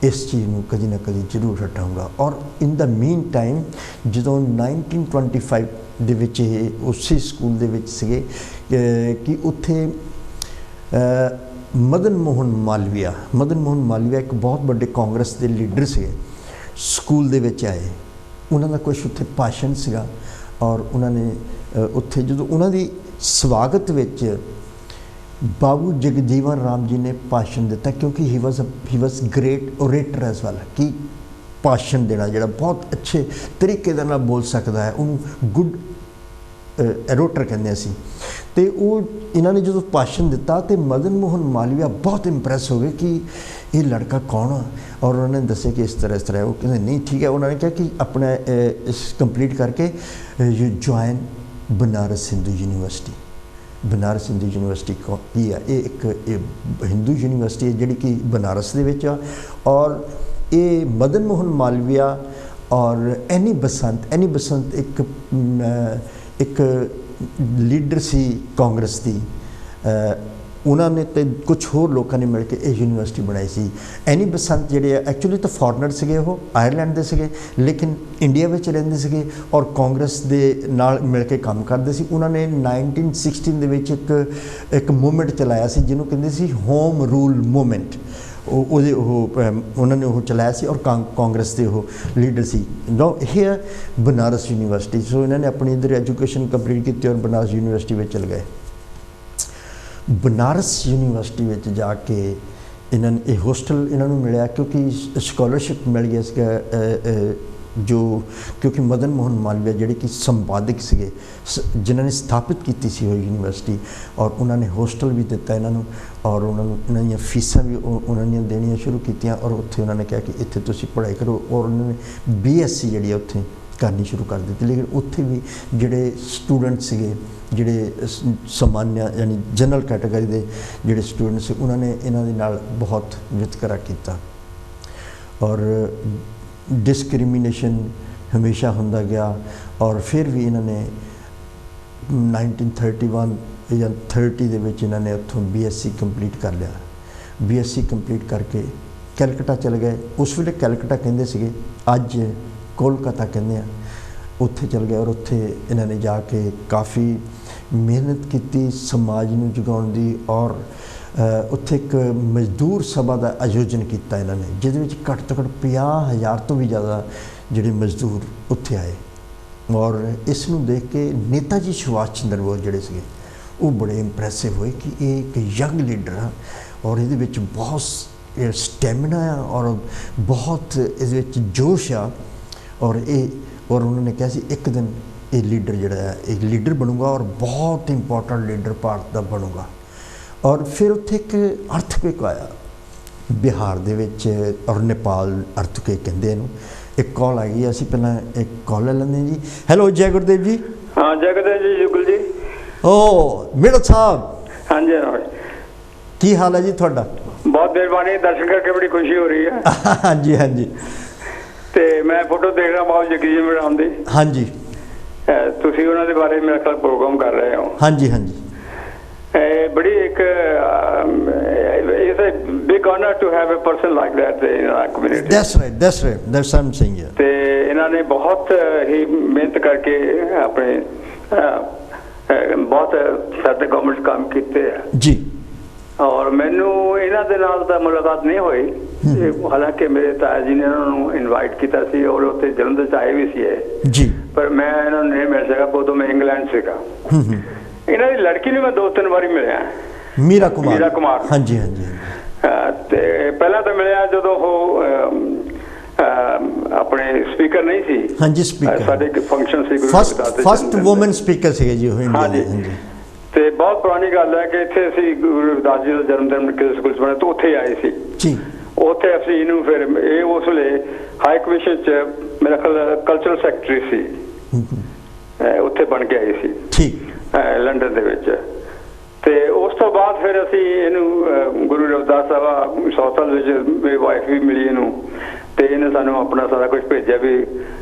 इस चीज़ को कभी ना कभी जरूर हटाऊँगा। और इन द मीन टाइम जो 1925 दे विच उसी स्कूल दे विच सीगे कि उत्थे मदन मोहन मालविया एक बहुत बड़े कांग्रेस के लीडर से स्कूल दे विच आए। उन्होंने कुछ उत्थे भाषण सीगा और उन्होंने उत्थे जो उन्होंने स्वागत विच बाबू जगजीवन राम जी ने भाषण दिता क्योंकि he was great orator as well कि भाषण देना जोड़ा बहुत अच्छे तरीके दे नाल बोल सकता है उन्होंने गुड एरोटर कहते सी। तो वो इन्होंने जो भाषण दिता तो मदन मोहन मालविया बहुत इंप्रैस हो गए कि ये लड़का कौन है और उन्होंने दसे कि इस तरह वो कहते नहीं ठीक है। उन्होंने कहा कि अपना इस कंप्लीट करके you join Banaras Hindu university. Banaras Hindu university की है ये एक हिंदू यूनिवर्सिटी है जी कि बनारस दे विच आ और ये मदन मोहन मालविया और एनी बसंत एक लीडर सी कांग्रेस की उन्होंने तो कुछ होर लोगों ने मिलकर यह यूनिवर्सिटी बनाई सी। एनी बसंत जिहड़े एक्चुअली तो फॉरनर से वो आयरलैंड के सगे लेकिन इंडिया में रहंदे सगे और कांग्रेस दे नाल मिल के काम करते सी। उन्होंने 1916 दे विच एक मूवमेंट चलाया सी जिन्हों कहंदे सी होम रूल मूवमेंट। उन्होंने वो चलाया सी और कांग्रेस के वो लीडर सी नो हियर बनारस यूनिवर्सिटी। सो इन्होंने अपनी इधर एजुकेशन कंप्लीट की और बनारस यूनिवर्सिटी में चल गए। बनारस यूनिवर्सिटी में जाके इन्होंने होस्टल इन्होंने मिलया क्योंकि स्कॉलरशिप मिल गया जो क्योंकि मदन मोहन मालविया जिहड़े कि संपादक से जिन्होंने स्थापित की सी यूनिवर्सिटी और उन्होंने होस्टल भी दिता इन्हों और उन्होंने फीसा भी उन्होंने देनिया शुरू की और उत्थे उन्होंने कहा कि इत्थे तुसीं पढ़ाई करो और उन्होंने BSc जी उत्थे करनी शुरू कर दी। लेकिन उत्थे भी जिहड़े स्टूडेंट से जिहड़े सामान्य यानी जनरल कैटेगरी के जिहड़े स्टूडेंट से उन्होंने इन्हां दे नाल बहुत वितकरा किया और डिस्क्रिमिनेशन हमेशा होंदा गया। और फिर भी इन्होंने 1931 या 30 दे विच इन्होंने उत्थों BSc कंप्लीट कर लिया BSc ਕੰਪਲੀਟ ਕਰਕੇ ਕੈਲਕਟਾ ਚਲੇ ਗਏ। ਉਸ ਵੇਲੇ ਕੈਲਕਟਾ ਕਹਿੰਦੇ ਸੀਗੇ, ਅੱਜ ਕੋਲਕਾਤਾ ਕਹਿੰਦੇ ਆ। ਉੱਥੇ ਚਲ ਗਏ ਔਰ ਉੱਥੇ ਇਹਨਾਂ ਨੇ ਜਾ ਕੇ ਕਾफ़ी ਮਿਹਨਤ ਕੀਤੀ ਸਮਾਜ ਨੂੰ ਜਗਾਉਣ ਦੀ। ਔਰ ਉੱਥੇ ਇੱਕ ਮਜ਼ਦੂਰ ਸਭਾ ਦਾ ਆਯੋਜਨ ਕੀਤਾ ਇਹਨਾਂ ਨੇ, ਜਿਹਦੇ ਵਿੱਚ ਘੱਟ ਤੋਂ ਘੱਟ 50,000 ਤੋਂ ਵੀ ਜ਼ਿਆਦਾ ਜਿਹੜੇ ਮਜ਼ਦੂਰ ਉੱਥੇ ਆਏ। ਔਰ ਇਸ ਨੂੰ ਦੇਖ ਕੇ ਨੇਤਾ ਜੀ ਸੁਭਾਸ਼ ਚੰਦਰ ਬੋਸ ਜਿਹੜੇ ਸੀਗੇ ਉਹ ਬੜੇ ਇੰਪ੍ਰੈਸਿਵ ਹੋਏ ਕਿ ਇਹ ਇੱਕ ਯੰਗ ਲੀਡਰ ਆ ਔਰ ਇਹਦੇ ਵਿੱਚ ਬਹੁਤ ਸਟੈਮਿਨਾ ਆ ਔਰ ਬਹੁਤ ਇਹਦੇ ਵਿੱਚ ਜੋਸ਼ ਆ। ਔਰ ਉਹਨਾਂ ਨੇ ਕਿਹਾ ਸੀ ਇੱਕ ਦਿਨ ਇਹ ਲੀਡਰ ਜਿਹੜਾ ਆ ਇਹ ਲੀਡਰ ਬਣੂਗਾ ਔਰ ਬਹੁਤ ਇੰਪੋਰਟੈਂਟ ਲੀਡਰ ਭਾਰਤ ਦਾ ਬਣੂਗਾ। ਔਰ ਫਿਰ ਉੱਥੇ ਇੱਕ ਅਰਥਕਵੇਕ ਆਇਆ ਬਿਹਾਰ ਦੇ ਵਿੱਚ ਔਰ ਨੇਪਾਲ ਅਰਥਕਵੇਕ ਕਹਿੰਦੇ ਇਹਨੂੰ। ਇੱਕ ਕਾਲ ਆ ਗਈ, ਅਸੀਂ ਪਹਿਲਾਂ ਇੱਕ ਕਾਲ ਲੈ ਲੈਂਦੇ ਜੀ। ਹੈਲੋ ਜੈ ਗੁਰਦੇਵ ਜੀ। हाँ जय गुरुदेव जी, जुगल जी। ਓ ਮੇੜਾ ਸਾਹਿਬ, हाँ जी हाँ। ਕੀ ਹਾਲ ਹੈ ਜੀ ਤੁਹਾਡਾ? बहुत मेहरबानी, दर्शन करके बड़ी खुशी हो रही है। ਹਾਂਜੀ ਹਾਂਜੀ ਤੇ ਮੈਂ ਫੋਟੋ ਦੇਖ ਰਿਹਾ ਬਾਬੂ ਜੱਗੀ ਜੀ ਮੈਡਮ ਦੀ। ਹਾਂਜੀ ਤੁਸੀਂ ਉਹਨਾਂ ਦੇ ਬਾਰੇ ਮੇਰਾ ਖਿਆਲ ਪ੍ਰੋਗਰਾਮ ਕਰ ਰਹੇ ਹੋ। ਹਾਂਜੀ ਹਾਂਜੀ ਬੜੀ ਇੱਕ it's a big honour to have a person like that in our community. that's right I'm saying yeah। ਤੇ ਇਹਨਾਂ ਨੇ ਬਹੁਤ ਹੀ ਮਿਹਨਤ ਕਰਕੇ ਆਪਣੇ ਬਹੁਤ ਸਾਡੇ ਗਵਰਨਮੈਂਟ ਕੰਮ ਕੀਤੇ ਆ ਜੀ। ਔਰ ਮੈਨੂੰ ਇਹਨਾਂ ਦੇ ਨਾਲ ਤਾਂ ਮੁਲਾਕਾਤ ਨਹੀਂ ਹੋਈ। ਹਾਲਾਂਕਿ ਮੇਰੇ ਤਾਇਆ ਜੀ ਨੇ ਇਹਨਾਂ ਨੂੰ ਇਨਵਾਈਟ ਕੀਤਾ ਸੀ ਔਰ ਉੱਥੇ ਜਲੰਧਰ 'ਚ ਆਏ ਵੀ ਸੀ ਇਹ ਜੀ, ਪਰ ਮੈਂ ਇਹਨਾਂ ਨੂੰ ਨਹੀਂ ਮਿਲ ਸਕਿਆ, ਉਦੋਂ ਮੈਂ ਇੰਗਲੈਂਡ ਸੀਗਾ। ਇਹਨਾਂ ਦੀ ਲੜਕੀ ਨੂੰ ਮੈਂ 2-3 ਵਾਰੀ ਮਿਲਿਆ, ਮੀਰਾ ਕੁਮਾਰ। ਹਾਂਜੀ ਹਾਂਜੀ ਤੇ ਪਹਿਲਾਂ ਤਾਂ ਮਿਲਿਆ ਜਦੋਂ ਉਹ ਆਪਣੇ ਸਪੀਕਰ ਨਹੀਂ ਸੀ। ਹਾਂਜੀ ਸਪੀਕਰ ਸਾਡੇ ਇੱਕ ਫੰਕਸ਼ਨ ਸੀ ਫਸਟ ਵੂਮਨ ਸਪੀਕਰ ਸੀਗੇ ਜੀ ਉਹ ਇੰਡੀਆ ਦੇ। ਹਾਂਜੀ ਤੇ ਬਹੁਤ ਪੁਰਾਣੀ ਗੱਲ ਹੈ ਕਿ ਇੱਥੇ ਅਸੀਂ ਗੁਰੂ ਰਵਿਦਾਸ ਜੀ ਦਾ ਜਨਮ ਦਿਨ ਕਿਸੇ ਸਕੂਲ 'ਚ ਬਣਿਆ ਤਾਂ ਉੱਥੇ ਆਏ ਸੀ ਜੀ। ਉੱਥੇ ਅਸੀਂ ਇਹਨੂੰ ਫਿਰ ਇਹ ਉਸ ਵੇਲੇ ਹਾਈ ਕਮਿਸ਼ਨ 'ਚ ਮੇਰਾ ਖਿਆਲ ਕਲਚਰਲ ਸੈਕਟਰੀ ਸੀ, ਉੱਥੇ ਬਣ ਕੇ ਆਈ ਸੀ ਠੀਕ ਲੰਡਨ ਦੇ ਵਿੱਚ। ਤੇ ਉਸ ਤੋਂ ਬਾਅਦ ਫਿਰ ਅਸੀਂ ਇਹਨੂੰ ਗੁਰੂ ਰਵਿਦਾਸ ਸਭਾ ਹਸਪਤਾਲ ਵਿੱਚ ਮੇਰੀ ਵਾਈਫ ਵੀ ਮਿਲੀ ਇਹਨੂੰ ਤੇ ਇਹਨੇ ਸਾਨੂੰ ਆਪਣਾ ਸਾਰਾ ਕੁਝ ਭੇਜਿਆ ਵੀ।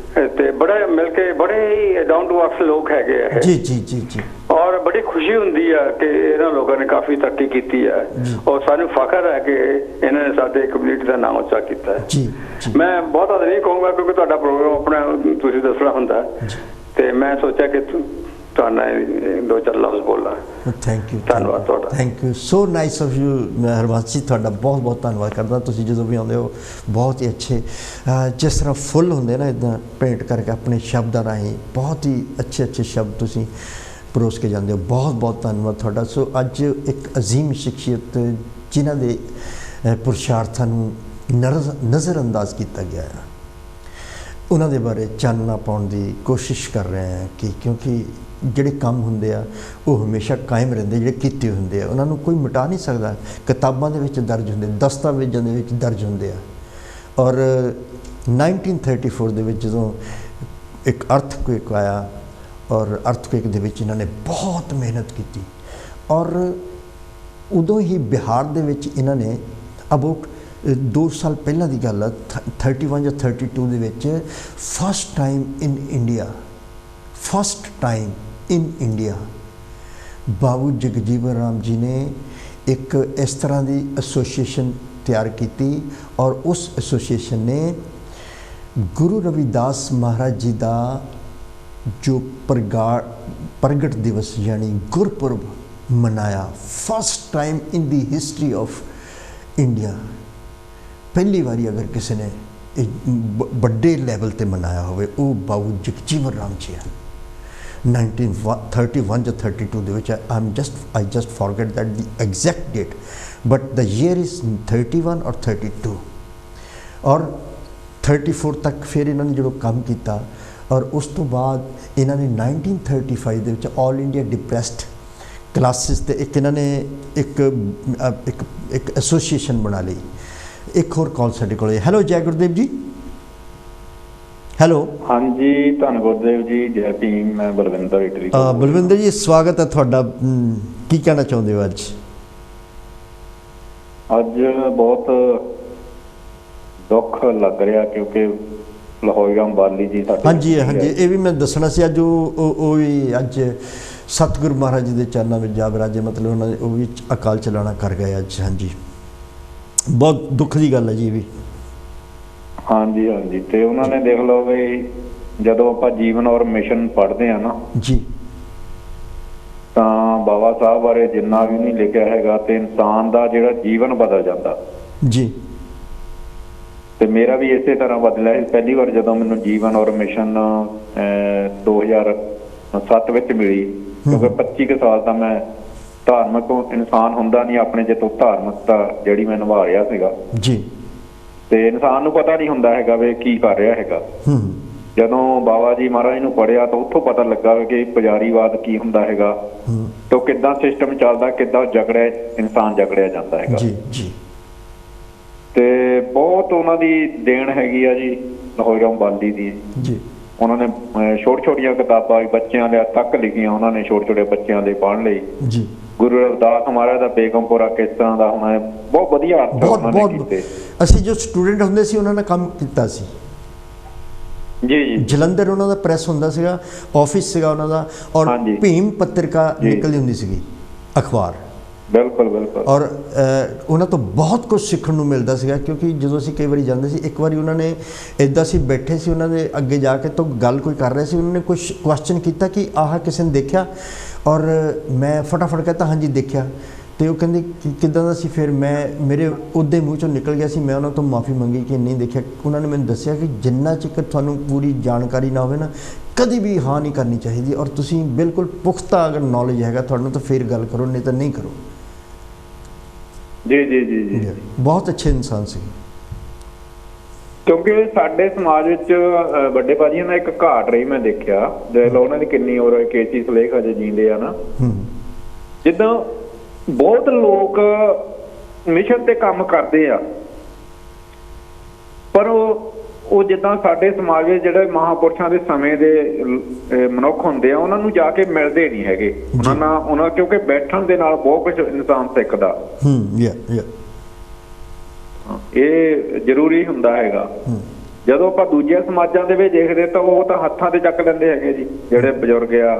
ਤੇ ਬੜਾ ਮਿਲ ਕੇ ਬੜੇ ਹੀ ਡਾਊਨ ਟੂ ਅਰਥ ਲੋਕ ਹੈਗੇ ਆ ਜੀ ਜੀ ਜੀ ਜੀ। ਔਰ ਬੜੀ ਖੁਸ਼ੀ ਹੁੰਦੀ ਆ ਕਿ ਇਹਨਾਂ ਲੋਕਾਂ ਨੇ ਕਾਫੀ ਤਰੱਕੀ ਕੀਤੀ ਆ ਔਰ ਸਾਨੂੰ ਫਖਰ ਹੈ ਕਿ ਇਹਨਾਂ ਨੇ ਸਾਡੇ ਕਮਿਊਨਿਟੀ ਦਾ ਨਾਮ ਉੱਚਾ ਕੀਤਾ ਹੈ ਜੀ। ਮੈਂ ਬਹੁਤਾ ਨਹੀਂ ਕਹੂੰਗਾ ਕਿਉਂਕਿ ਤੁਹਾਡਾ ਪ੍ਰੋਗਰਾਮ ਆਪਣਾ ਤੁਸੀਂ ਦੱਸਣਾ ਹੁੰਦਾ ਤੇ ਮੈਂ ਸੋਚਿਆ ਕਿ ਤੁਹਾਨੂੰ 2-4 ਲਫ਼ਜ਼ ਬੋਲਾਂ। ਥੈਂਕ ਯੂ, ਧੰਨਵਾਦ ਤੁਹਾਡਾ। Thank you, so nice of you. ਮੈਂ ਹਰਬੰਸ ਜੀ ਤੁਹਾਡਾ ਬਹੁਤ ਬਹੁਤ ਧੰਨਵਾਦ ਕਰਦਾ। ਤੁਸੀਂ ਜਦੋਂ ਵੀ ਆਉਂਦੇ ਹੋ ਬਹੁਤ ਹੀ ਅੱਛੇ ਜਿਸ ਤਰ੍ਹਾਂ ਫੁੱਲ ਹੁੰਦੇ ਨਾ ਇੱਦਾਂ ਪੇਂਟ ਕਰਕੇ ਆਪਣੇ ਸ਼ਬਦਾਂ ਰਾਹੀਂ ਬਹੁਤ ਹੀ ਅੱਛੇ ਅੱਛੇ ਸ਼ਬਦ ਤੁਸੀਂ ਪਰੋਸ ਕੇ ਜਾਂਦੇ ਹੋ। ਬਹੁਤ ਬਹੁਤ ਧੰਨਵਾਦ ਤੁਹਾਡਾ। ਸੋ ਅੱਜ ਇੱਕ ਅਜ਼ੀਮ ਸ਼ਖਸੀਅਤ ਜਿਨ੍ਹਾਂ ਦੇ ਪੁਰਸ਼ਾਰਥਾਂ ਨੂੰ ਨਜ਼ਰ ਅੰਦਾਜ਼ ਕੀਤਾ ਗਿਆ ਹੈ ਉਹਨਾਂ ਦੇ ਬਾਰੇ ਚਾਨਣਾ ਪਾਉਣ ਦੀ ਕੋਸ਼ਿਸ਼ ਕਰ ਰਹੇ ਹਾਂ ਕਿ ਕਿਉਂਕਿ ਜਿਹੜੇ ਕੰਮ ਹੁੰਦੇ ਆ ਉਹ ਹਮੇਸ਼ਾ ਕਾਇਮ ਰਹਿੰਦੇ, ਜਿਹੜੇ ਕੀਤੇ ਹੁੰਦੇ ਆ ਉਹਨਾਂ ਨੂੰ ਕੋਈ ਮਿਟਾ ਨਹੀਂ ਸਕਦਾ। ਕਿਤਾਬਾਂ ਦੇ ਵਿੱਚ ਦਰਜ ਹੁੰਦੇ, ਦਸਤਾਵੇਜ਼ਾਂ ਦੇ ਵਿੱਚ ਦਰਜ ਹੁੰਦੇ ਆ। ਔਰ 1934 ਦੇ ਵਿੱਚ ਜਦੋਂ ਇੱਕ ਅਰਥਕਵੇਕ ਆਇਆ ਔਰ ਅਰਥਕਵੇਕ ਦੇ ਵਿੱਚ ਇਹਨਾਂ ਨੇ ਬਹੁਤ ਮਿਹਨਤ ਕੀਤੀ ਔਰ ਉਦੋਂ ਹੀ ਬਿਹਾਰ ਦੇ ਵਿੱਚ ਇਹਨਾਂ ਨੇ ਅਬਾਊਟ 2 ਸਾਲ ਪਹਿਲਾਂ ਦੀ ਗੱਲ ਆ 31 ਜਾਂ 32 ਦੇ ਵਿੱਚ ਫਸਟ ਟਾਈਮ ਇਨ ਇੰਡੀਆ ਬਾਬੂ ਜਗਜੀਵਨ ਰਾਮ ਜੀ ਨੇ ਇੱਕ ਇਸ ਤਰ੍ਹਾਂ ਦੀ ਐਸੋਸੀਏਸ਼ਨ ਤਿਆਰ ਕੀਤੀ ਔਰ ਉਸ ਐਸੋਸੀਏਸ਼ਨ ਨੇ ਗੁਰੂ ਰਵਿਦਾਸ ਮਹਾਰਾਜ ਜੀ ਦਾ ਜੋ ਪ੍ਰਗਟ ਦਿਵਸ यानी गुरपुरब मनाया। First time in the history of India, पहली बारी अगर किसी ने बड़े लैवल ते मनाया होवे वो बाबू जगजीवन राम जी है। 1931 ਜਾਂ 32 ਦੇ ਵਿੱਚ I just forget that the exact date, but the year is 31 or 32 ਔਰ 34 ਤੱਕ ਫਿਰ ਇਹਨਾਂ ਨੇ ਜਦੋਂ ਕੰਮ ਕੀਤਾ ਔਰ ਉਸ ਤੋਂ ਬਾਅਦ ਇਹਨਾਂ ਨੇ 1935 ਦੇ ਵਿੱਚ ਆਲ ਇੰਡੀਆ ਡਿਪਰੈਸਡ ਕਲਾਸਿਸ ਤੇ ਇੱਕ ਇਹਨਾਂ ਨੇ ਇੱਕ ਐਸੋਸੀਏਸ਼ਨ ਬਣਾ ਲਈ। ਇੱਕ ਹੋਰ ਕਾਲ ਸਾਡੇ ਕੋਲ ਹੈ। ਹੈਲੋ ਜੈ ਗੁਰਦੇਵ ਜੀ। ਹੈਲੋ ਹਾਂਜੀ ਧੰਨ ਗੁਰਦੇਵ ਜੀ, ਜੈ ਭੀਮ। ਮੈਂ ਬਲਵਿੰਦਰ ਇਟਲੀ। ਬਲਵਿੰਦਰ ਜੀ ਸਵਾਗਤ ਹੈ ਤੁਹਾਡਾ। ਕੀ ਕਹਿਣਾ ਚਾਹੁੰਦੇ ਹੋ ਅੱਜ? ਅੱਜ ਬਹੁਤ ਦੁੱਖ ਲੱਗ ਰਿਹਾ ਕਿਉਂਕਿ ਲਾਹੌਰ ਅੰਬਾਲੀ ਜੀ ਸਾਡੇ। ਹਾਂਜੀ ਹਾਂਜੀ, ਇਹ ਵੀ ਮੈਂ ਦੱਸਣਾ ਸੀ ਅੱਜ ਉਹ ਵੀ ਅੱਜ ਸਤਿਗੁਰੂ ਮਹਾਰਾਜ ਜੀ ਦੇ ਚਰਨਾਂ ਵਿੱਚ ਜਾ ਵਿਰਾਜੇ, ਮਤਲਬ ਉਹਨਾਂ ਦੇ ਉਹ ਵੀ ਅਕਾਲ ਚਲਾਣਾ ਕਰ ਗਏ ਅੱਜ। ਹਾਂਜੀ ਬਹੁਤ ਦੁੱਖ ਦੀ ਗੱਲ ਹੈ ਜੀ ਇਹ ਵੀ। ਹਾਂਜੀ ਹਾਂਜੀ, ਤੇ ਉਹਨਾਂ ਨੇ ਦੇਖ ਲਓ ਵੀ ਜਦੋਂ ਆਪਾਂ ਜੀਵਨ ਔਰ ਮਿਸ਼ਨ ਪੜ੍ਹਦੇ ਆ ਨਾ ਜੀ, ਤਾਂ ਬਾਬਾ ਸਾਹਿਬ ਬਾਰੇ ਜਿੰਨਾ ਵੀ ਨਹੀਂ ਲਿਖਿਆ ਹੈਗਾ ਤੇ ਇਨਸਾਨ ਦਾ ਜਿਹੜਾ ਜੀਵਨ ਬਦਲ ਜਾਂਦਾ ਜੀ। ਤੇ ਮੇਰਾ ਵੀ ਇਸੇ ਤਰ੍ਹਾਂ ਬਦਲਿਆ ਸੀ। ਪਹਿਲੀ ਵਾਰ ਜਦੋਂ ਮੈਨੂੰ ਜੀਵਨ ਔਰ ਮਿਸ਼ਨ 2007 ਵਿੱਚ ਮਿਲੀ, ਕਿਉਂਕਿ 25 ਕੁ ਸਾਲ ਤਾਂ ਮੈਂ ਧਾਰਮਿਕ ਇਨਸਾਨ ਹੁੰਦਾ ਨਹੀਂ, ਆਪਣੇ ਜਿੱਤੋਂ ਧਾਰਮਿਕਤਾ ਜਿਹੜੀ ਮੈਂ ਨਿਭਾ ਰਿਹਾ ਸੀਗਾ ਜੀ। ਤੇ ਇਨਸਾਨ ਨੂੰ ਪਤਾ ਨਹੀਂ ਹੁੰਦਾ ਹੈਗਾ ਵੀ ਕੀ ਕਰ ਰਿਹਾ ਹੈਗਾ। ਜਦੋਂ ਬਾਬਾ ਜੀ ਮਹਾਰਾਜ ਨੂੰ ਪੜ੍ਹਿਆ ਤਾਂ ਉੱਥੋਂ ਪਤਾ ਲੱਗਾ ਕਿ ਪੁਜਾਰੀਵਾਦ ਕੀ ਹੁੰਦਾ ਹੈਗਾ, ਤੇ ਕਿੱਦਾਂ ਸਿਸਟਮ ਚੱਲਦਾ, ਕਿੱਦਾਂ ਇਨਸਾਨ ਜਕੜਿਆ ਜਾਂਦਾ ਹੈਗਾ ਜੀ ਜੀ। ਤੇ ਬਹੁਤ ਉਹਨਾਂ ਦੀ ਦੇਣ ਹੈਗੀ ਆ ਜੀ ਲਾਹੌਰੋਂ ਬਾਲੀ ਦੀ ਜੀ। ਉਹਨਾਂ ਨੇ ਛੋਟੀਆਂ ਛੋਟੀਆਂ ਕਿਤਾਬਾਂ ਬੱਚਿਆਂ ਲਈ ਤੱਕ ਲਿਖੀਆਂ, ਉਹਨਾਂ ਨੇ ਛੋਟੇ ਛੋਟੇ ਬੱਚਿਆਂ ਦੇ ਪੜ੍ਹਨ ਲਈ। ਜੀ। ਗੁਰੂ ਰਵਿਦਾਸ ਮਹਾਰਾਜ ਦਾ ਬੇਗਮਪੁਰਾ ਕਿਸ ਤਰ੍ਹਾਂ ਦਾ ਹੋਣਾ, ਬਹੁਤ ਵਧੀਆ ਅਰਥ ਉਹਨਾਂ ਨੇ ਕੀਤੇ। ਅਸੀਂ ਜੋ ਸਟੂਡੈਂਟ ਹੁੰਦੇ ਸੀ ਉਹਨਾਂ ਨਾਲ ਕੰਮ ਕੀਤਾ ਸੀ ਜੀ ਜੀ। ਜਲੰਧਰ ਉਹਨਾਂ ਦਾ ਪ੍ਰੈਸ ਹੁੰਦਾ ਸੀਗਾ, ਆਫਿਸ ਸੀਗਾ ਉਹਨਾਂ ਦਾ, ਔਰ ਭੀਮ ਪੱਤਰਿਕਾ ਨਿਕਲਦੀ ਹੁੰਦੀ ਸੀਗੀ ਅਖਬਾਰ। ਬਿਲਕੁਲ ਬਿਲਕੁਲ। ਔਰ ਉਹਨਾਂ ਤੋਂ ਬਹੁਤ ਕੁਝ ਸਿੱਖਣ ਨੂੰ ਮਿਲਦਾ ਸੀਗਾ, ਕਿਉਂਕਿ ਜਦੋਂ ਅਸੀਂ ਕਈ ਵਾਰੀ ਜਾਂਦੇ ਸੀ, ਇੱਕ ਵਾਰੀ ਉਹਨਾਂ ਨੇ ਇੱਦਾਂ ਸੀ ਬੈਠੇ ਸੀ, ਉਹਨਾਂ ਦੇ ਅੱਗੇ ਜਾ ਕੇ ਤੋਂ ਗੱਲ ਕੋਈ ਕਰ ਰਹੇ ਸੀ, ਉਹਨਾਂ ਨੇ ਕੁਛ ਕੁਐਸਚਨ ਕੀਤਾ ਕਿ ਆਹ ਕਿਸੇ ਨੇ ਦੇਖਿਆ, ਔਰ ਮੈਂ ਫਟਾਫਟ ਕਹਤਾ ਹਾਂਜੀ ਦੇਖਿਆ। ਅਤੇ ਉਹ ਕਹਿੰਦੇ ਕਿੱਦਾਂ ਦਾ ਸੀ, ਫਿਰ ਮੇਰੇ ਉਹਦੇ ਮੂੰਹ 'ਚੋਂ ਨਿਕਲ ਗਿਆ ਸੀ, ਮੈਂ ਉਹਨਾਂ ਤੋਂ ਮਾफ़ੀ ਮੰਗੀ ਕਿ ਨਹੀਂ ਦੇਖਿਆ। ਉਹਨਾਂ ਨੇ ਮੈਨੂੰ ਦੱਸਿਆ ਕਿ ਜਿੰਨਾ ਚਿਰ ਤੁਹਾਨੂੰ ਪੂਰੀ ਜਾਣਕਾਰੀ ਨਾ ਹੋਵੇ ਨਾ, ਕਦੇ ਵੀ ਹਾਂ ਨਹੀਂ ਕਰਨੀ ਚਾਹੀਦੀ, ਔਰ ਤੁਸੀਂ ਬਿਲਕੁਲ ਪੁਖਤਾ ਅਗਰ ਨੌਲੇਜ ਹੈਗਾ ਤੁਹਾਨੂੰ ਤਾਂ ਫਿਰ ਗੱਲ ਕਰੋ, ਨਹੀਂ ਤਾਂ ਨਹੀਂ ਕਰੋ। ਜੀ ਜੀ ਜੀ ਜੀ। ਬਹੁਤ ਅੱਛੇ ਇਨਸਾਨ ਸੀ। ਕਿਉਂਕਿ ਸਾਡੇ ਸਮਾਜ ਵਿੱਚ ਵੱਡੇ ਭਾਜੀ ਨਾਲ ਇੱਕ ਘਾਟ ਰਹੀ ਮੈਂ ਦੇਖਿਆ, ਦੇਖ ਲਓ ਉਹਨਾਂ ਦੀ ਕਿੰਨੀ ਉਮਰ, ਕੇਸੀ ਸਲੇਖ ਅਜੇ ਜੀਂਦੇ ਆ ਨਾ। ਜਿੱਦਾਂ ਬਹੁਤ ਲੋਕ ਮਿਸ਼ਨ ਤੇ ਕੰਮ ਕਰਦੇ ਆ, ਪਰ ਉਹ ਜਿੱਦਾਂ ਸਾਡੇ ਸਮਾਜ ਵਿੱਚ ਜਿਹੜੇ ਮਹਾਂਪੁਰਸ਼ਾਂ ਦੇ ਸਮੇਂ ਦੇ ਮਨੁੱਖ ਹੁੰਦੇ ਆ, ਉਹਨਾਂ ਨੂੰ ਜਾ ਕੇ ਮਿਲਦੇ ਨਹੀਂ ਹੈਗੇ ਉਹਨਾਂ ਕਿਉਂਕਿ ਬੈਠਣ ਦੇ ਨਾਲ ਬਹੁਤ ਕੁਝ ਇਨਸਾਨ ਸਿੱਖਦਾ। ਇਹ ਜ਼ਰੂਰੀ ਹੁੰਦਾ ਹੈਗਾ। ਜਦੋਂ ਆਪਾਂ ਦੂਜੇ ਸਮਾਜਾਂ ਦੇ ਵਿੱਚ ਦੇਖਦੇ ਤਾਂ ਉਹ ਤਾਂ ਹੱਥਾਂ ਤੇ ਚੱਕ ਲੈਂਦੇ ਹੈਗੇ ਜੀ ਜਿਹੜੇ ਬਜ਼ੁਰਗ ਆ।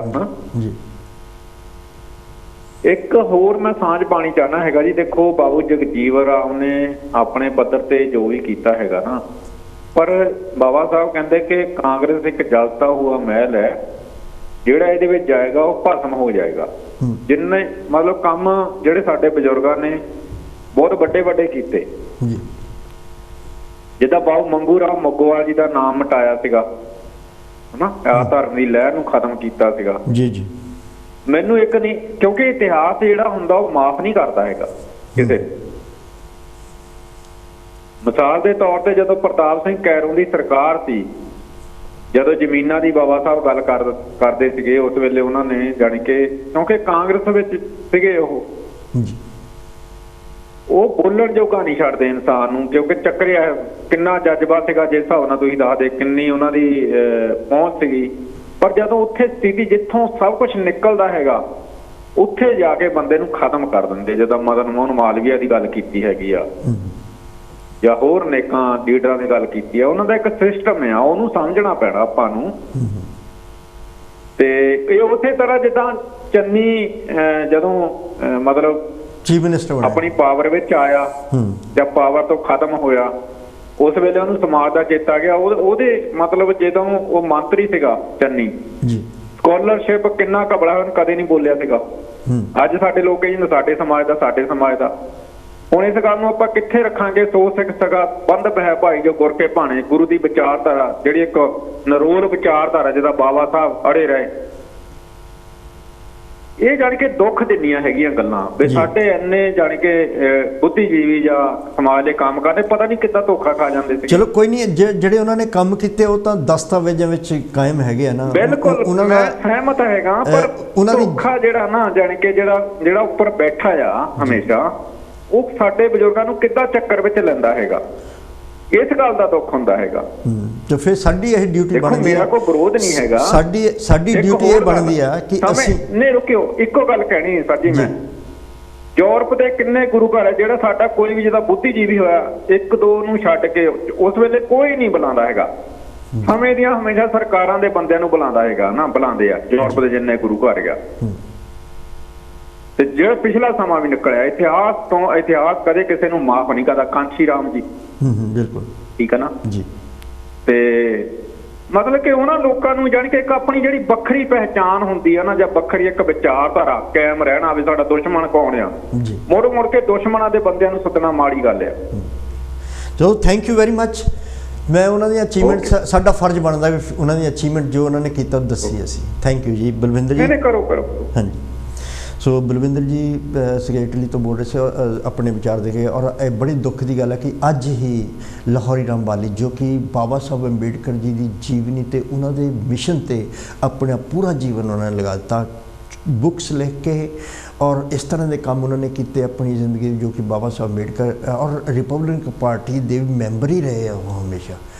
ਇੱਕ ਹੋਰ ਮੈਂ ਸਾਂਝ ਪਾਣੀ ਚਾਹਨਾ ਹੈਗਾ ਜੀ, ਦੇਖੋ ਬਾਬੂ ਜਗਜੀਵਨ ਰਾਮ ਨੇ ਆਪਣੇ ਪੱਧਰ ਤੇ ਜੋ ਵੀ ਕੀਤਾ ਹੈਗਾ ਨਾ, ਪਰ ਬਾਬਾ ਸਾਹਿਬ ਕਹਿੰਦੇ ਕਿ ਕਾਂਗਰਸ ਇੱਕ ਜਲਤਾ ਹੁਆ ਮਹਿਲ ਹੈ, ਜਿਹੜਾ ਇਹਦੇ ਵਿੱਚ ਜਾਏਗਾ ਉਹ ਭਸਮ ਹੋ ਜਾਏਗਾ। ਜਿੰਨੇ ਮਤਲਬ ਕੰਮ ਜਿਹੜੇ ਸਾਡੇ ਬਜ਼ੁਰਗਾਂ ਨੇ ਬਹੁਤ ਵੱਡੇ ਵੱਡੇ ਕੀਤੇ, ਜਿੱਦਾਂ ਬਾਬੂ ਮੰਗੂ ਰਾਮ ਮੱਗੋਵਾਲ ਜੀ ਦਾ ਨਾਮ ਮਿਟਾਇਆ ਸੀਗਾ ਹਨਾ, ਆ ਧਰਮ ਦੀ ਲਹਿਰ ਨੂੰ ਖਤਮ ਕੀਤਾ ਸੀਗਾ। ਜੀ ਜੀ। ਮੈਨੂੰ ਇੱਕ ਨਹੀਂ, ਕਿਉਂਕਿ ਇਤਿਹਾਸ ਜਿਹੜਾ ਹੁੰਦਾ ਉਹ ਮਾਫ ਨਹੀਂ ਕਰਦਾ ਹੈਗਾ ਕਿਸੇ। ਮਿਸਾਲ ਦੇ ਤੌਰ ਤੇ ਜਦੋਂ ਪ੍ਰਤਾਪ ਸਿੰਘ ਕੈਰੋਂ ਦੀ ਸਰਕਾਰ ਸੀ, ਜਦੋਂ ਜ਼ਮੀਨਾਂ ਦੀ ਬਾਬਾ ਸਾਹਿਬ ਗੱਲ ਕਰਦੇ ਸੀਗੇ, ਉਸ ਵੇਲੇ ਉਹਨਾਂ ਨੇ ਜਾਣੀ ਕਿ ਕਿਉਂਕਿ ਕਾਂਗਰਸ ਵਿੱਚ ਸੀਗੇ ਉਹ ਬੋਲਣ ਜੋਗਾ ਨਹੀਂ ਛੱਡਦੇ ਇਨਸਾਨ ਨੂੰ, ਕਿਉਂਕਿ ਚੱਕਰਿਆ ਕਿੰਨਾ ਜਜ਼ਬਾ ਸੀਗਾ, ਜਿਸ ਹਿਸਾਬ ਨਾਲ ਤੁਸੀਂ ਦੱਸਦੇ ਕਿੰਨੀ ਉਹਨਾਂ ਦੀ ਪਹੁੰਚ ਸੀਗੀ। ਪਰ ਜਦੋਂ ਉੱਥੇ ਸਥਿਤੀ ਜਿੱਥੋਂ ਸਭ ਕੁਝ ਨਿਕਲਦਾ ਹੈਗਾ, ਉੱਥੇ ਜਾ ਕੇ ਬੰਦੇ ਨੂੰ ਖਤਮ ਕਰ ਦਿੰਦੇ। ਜਦੋਂ ਮਦਨ ਮੋਹਨ ਮਾਲਵੀਆ ਦੀ ਗੱਲ ਕੀਤੀ ਹੈਗੀ ਆ, ਜਾਂ ਹੋਰ ਨੇਕਾਂ ਲੀਡਰਾਂ ਦੀ ਗੱਲ ਕੀਤੀ ਆ, ਉਹਨਾਂ ਦਾ ਇੱਕ ਸਿਸਟਮ ਆ, ਉਹਨੂੰ ਸਮਝਣਾ ਪੈਣਾ ਆਪਾਂ ਨੂੰ। ਤੇ ਇਹ ਉਸੇ ਤਰ੍ਹਾਂ ਜਿੱਦਾਂ ਚੰਨੀ ਜਦੋਂ ਮਤਲਬ ਚੀਫ ਮਿਨਿਸਟਰ ਆਪਣੀ ਪਾਵਰ ਵਿੱਚ ਆਇਆ ਜਾਂ ਪਾਵਰ ਤੋਂ ਖਤਮ ਹੋਇਆ, ਉਸ ਵੇਲੇ ਉਹਨੂੰ ਸਮਾਜ ਦਾ ਚੇਤਾ ਗਿਆ। ਉਹਦੇ ਮਤਲਬ ਜਦੋਂ ਉਹ ਮੰਤਰੀ ਸੀਗਾ ਚੰਨੀ, ਸਕਾਲਰਸ਼ਿਪ ਕਿੰਨਾ ਘਬਲਾ ਉਹਨੇ ਕਦੇ ਨਹੀਂ ਬੋਲਿਆ ਸੀਗਾ। ਅੱਜ ਸਾਡੇ ਲੋਕ ਕਹਿੰਦੇ ਸਾਡੇ ਸਮਾਜ ਦਾ, ਸਾਡੇ ਸਮਾਜ ਦਾ। ਹੁਣ ਇਸ ਗੱਲ ਨੂੰ ਆਪਾਂ ਕਿੱਥੇ ਰੱਖਾਂਗੇ? ਸੋ ਸਿੱਖ ਸਗਾ ਬੰਦ ਹੈ ਭਾਈ ਜੋ ਗੁਰ ਕੇ ਭਾਣੇ। ਗੁਰੂ ਦੀ ਵਿਚਾਰਧਾਰਾ ਜਿਹੜੀ ਇੱਕ ਨਰੋਲ ਵਿਚਾਰਧਾਰਾ ਜਿਹਦਾ ਬਾਬਾ ਸਾਹਿਬ ਅੜੇ ਰਹੇ, ਇਹ ਜਾਣੀ ਕਿ ਦੁੱਖ ਦਿੰਦੀਆਂ ਹੈਗੀਆਂ ਗੱਲਾਂ ਵੀ ਸਾਡੇ ਇੰਨੇ ਜਾਣੀ ਕਿ ਬੁੱਧੀਜੀਵੀ ਜਾਂ ਸਮਾਜ ਦੇ ਕੰਮ ਕਰਦੇ, ਪਤਾ ਨਹੀਂ ਕਿੱਦਾਂ ਧੋਖਾ ਖਾ ਜਾਂਦੇ ਸੀ। ਚਲੋ ਕੋਈ ਨਹੀਂ, ਜਿਹੜੇ ਉਹਨਾਂ ਨੇ ਕੰਮ ਕੀਤੇ ਉਹ ਤਾਂ ਦਸਤਾਵੇਜ਼ਾਂ ਵਿੱਚ ਕਾਇਮ ਹੈਗੇ ਆ ਨਾ। ਬਿਲਕੁਲ ਮੈਂ ਸਹਿਮਤ ਹੈਗਾ, ਪਰ ਧੋਖਾ ਜਿਹੜਾ ਨਾ ਜਾਣੀ ਕਿ ਜਿਹੜਾ ਉੱਪਰ ਬੈਠਾ ਆ ਹਮੇਸ਼ਾ, ਉਹ ਸਾਡੇ ਬਜ਼ੁਰਗਾਂ ਨੂੰ ਕਿੱਦਾਂ ਚੱਕਰ ਵਿੱਚ ਲੈਂਦਾ ਹੈਗਾ, ਇਸ ਗੱਲ ਦਾ ਦੁੱਖ ਹੁੰਦਾ ਹੈਗਾ। ਤੇ ਫਿਰ ਸਾਡੀ ਇਹ ਡਿਊਟੀ ਬਣਦੀ ਹੈ, ਮੇਰਾ ਕੋਈ ਵਿਰੋਧ ਨਹੀਂ ਹੈਗਾ, ਸਾਡੀ ਡਿਊਟੀ ਇਹ ਬਣਦੀ ਆ ਕਿ ਅਸੀਂ ਨਹੀਂ ਰੁਕਿਓ। ਇੱਕੋ ਗੱਲ ਕਹਿਣੀ ਸਰ ਜੀ, ਮੈਂ ਯੂਰਪ ਦੇ ਕਿੰਨੇ ਗੁਰੂ ਘਰ ਹੈ ਜਿਹੜਾ ਸਾਡਾ ਕੋਈ ਵੀ ਜਿਹਦਾ ਬੁੱਧੀਜੀਵੀ ਹੋਇਆ, ਇੱਕ ਦੋ ਨੂੰ ਛੱਡ ਕੇ ਉਸ ਵੇਲੇ ਕੋਈ ਨਹੀਂ ਬੁਲਾਉਂਦਾ ਹੈਗਾ। ਸਮੇਂ ਦੀਆਂ ਹਮੇਸ਼ਾ ਸਰਕਾਰਾਂ ਦੇ ਬੰਦਿਆਂ ਨੂੰ ਬੁਲਾਉਂਦਾ ਹੈਗਾ ਨਾ, ਬੁਲਾਉਂਦੇ ਆ ਯੂਰਪ ਦੇ ਜਿੰਨੇ ਗੁਰੂ ਘਰ ਹੈਗਾ। ਤੇ ਜਿਹੜਾ ਪਿਛਲਾ ਸਮਾਂ ਵੀ ਨਿਕਲਿਆ, ਇਤਿਹਾਸ ਕਦੇ ਕਿਸੇ ਨੂੰ ਮਾਫ ਨਹੀਂ ਕਰਦਾ। ਕਾਂਸ਼ੀ ਰਾਮ ਜੀ, ਬਿਲਕੁਲ ਠੀਕ ਹੈ ਨਾ ਜੀ। ਤੇ ਮਤਲਬ ਕਿ ਉਹਨਾਂ ਲੋਕਾਂ ਨੂੰ ਜਾਣੀ ਕਿ ਇੱਕ ਆਪਣੀ ਜਿਹੜੀ ਵੱਖਰੀ ਪਹਿਚਾਣ ਹੁੰਦੀ ਆ ਨਾ, ਜਾਂ ਵੱਖਰੀ ਇੱਕ ਵਿਚਾਰਧਾਰਾ ਕਾਇਮ ਰਹਿਣਾ ਵੀ ਸਾਡਾ ਦੁਸ਼ਮਣ ਕੌਣ ਆ, ਮੁੜ ਕੇ ਦੁਸ਼ਮਣਾਂ ਦੇ ਬੰਦਿਆਂ ਨੂੰ ਸੱਦਣਾ ਮਾੜੀ ਗੱਲ ਆ। ਚਲੋ ਥੈਂਕ ਯੂ ਵੈਰੀ ਮੱਚ। ਮੈਂ ਉਹਨਾਂ ਦੀਆਂ ਅਚੀਵਮੈਂਟ, ਸਾਡਾ ਫਰਜ਼ ਬਣਦਾ ਵੀ ਉਹਨਾਂ ਦੀ ਅਚੀਵਮੈਂਟ ਜੋ ਉਹਨਾਂ ਨੇ ਕੀਤਾ ਦੱਸੀ ਅਸੀਂ। ਥੈਂਕ ਯੂ ਜੀ ਬਲਵਿੰਦਰ ਜੀ। ਨਹੀਂ ਕਰੋ ਹਾਂਜੀ। ਸੋ ਬਲਵਿੰਦਰ ਜੀ ਸੀਗੇ ਇਟਲੀ ਤੋਂ ਬੋਲ ਰਹੇ ਸੀ, ਆਪਣੇ ਵਿਚਾਰ ਦੇ ਗਏ। ਔਰ ਇਹ ਬੜੀ ਦੁੱਖ ਦੀ ਗੱਲ ਹੈ ਕਿ ਅੱਜ ਹੀ ਲਾਹੌਰੀ ਰਾਮ ਵਾਲੀ, ਜੋ ਕਿ ਬਾਬਾ ਸਾਹਿਬ ਅੰਬੇਡਕਰ ਜੀ ਦੀ ਜੀਵਨੀ ਤੇ ਉਹਨਾਂ ਦੇ ਮਿਸ਼ਨ ਤੇ ਆਪਣਾ ਪੂਰਾ ਜੀਵਨ ਉਹਨਾਂ ਨੇ ਲਗਾ ਦਿੱਤਾ, ਬੁੱਕਸ ਲਿਖ ਕੇ ਔਰ ਇਸ ਤਰ੍ਹਾਂ ਦੇ ਕੰਮ ਉਹਨਾਂ ਨੇ ਕੀਤੇ ਆਪਣੀ ਜ਼ਿੰਦਗੀ, ਜੋ ਕਿ ਬਾਬਾ ਸਾਹਿਬ ਅੰਬੇਡਕਰ ਔਰ ਰਿਪਬਲਿਕਨ ਪਾਰਟੀ ਦੇ ਮੈਂਬਰ ਹੀ ਰਹੇ ਆ ਉਹ ਹਮੇਸ਼ਾ।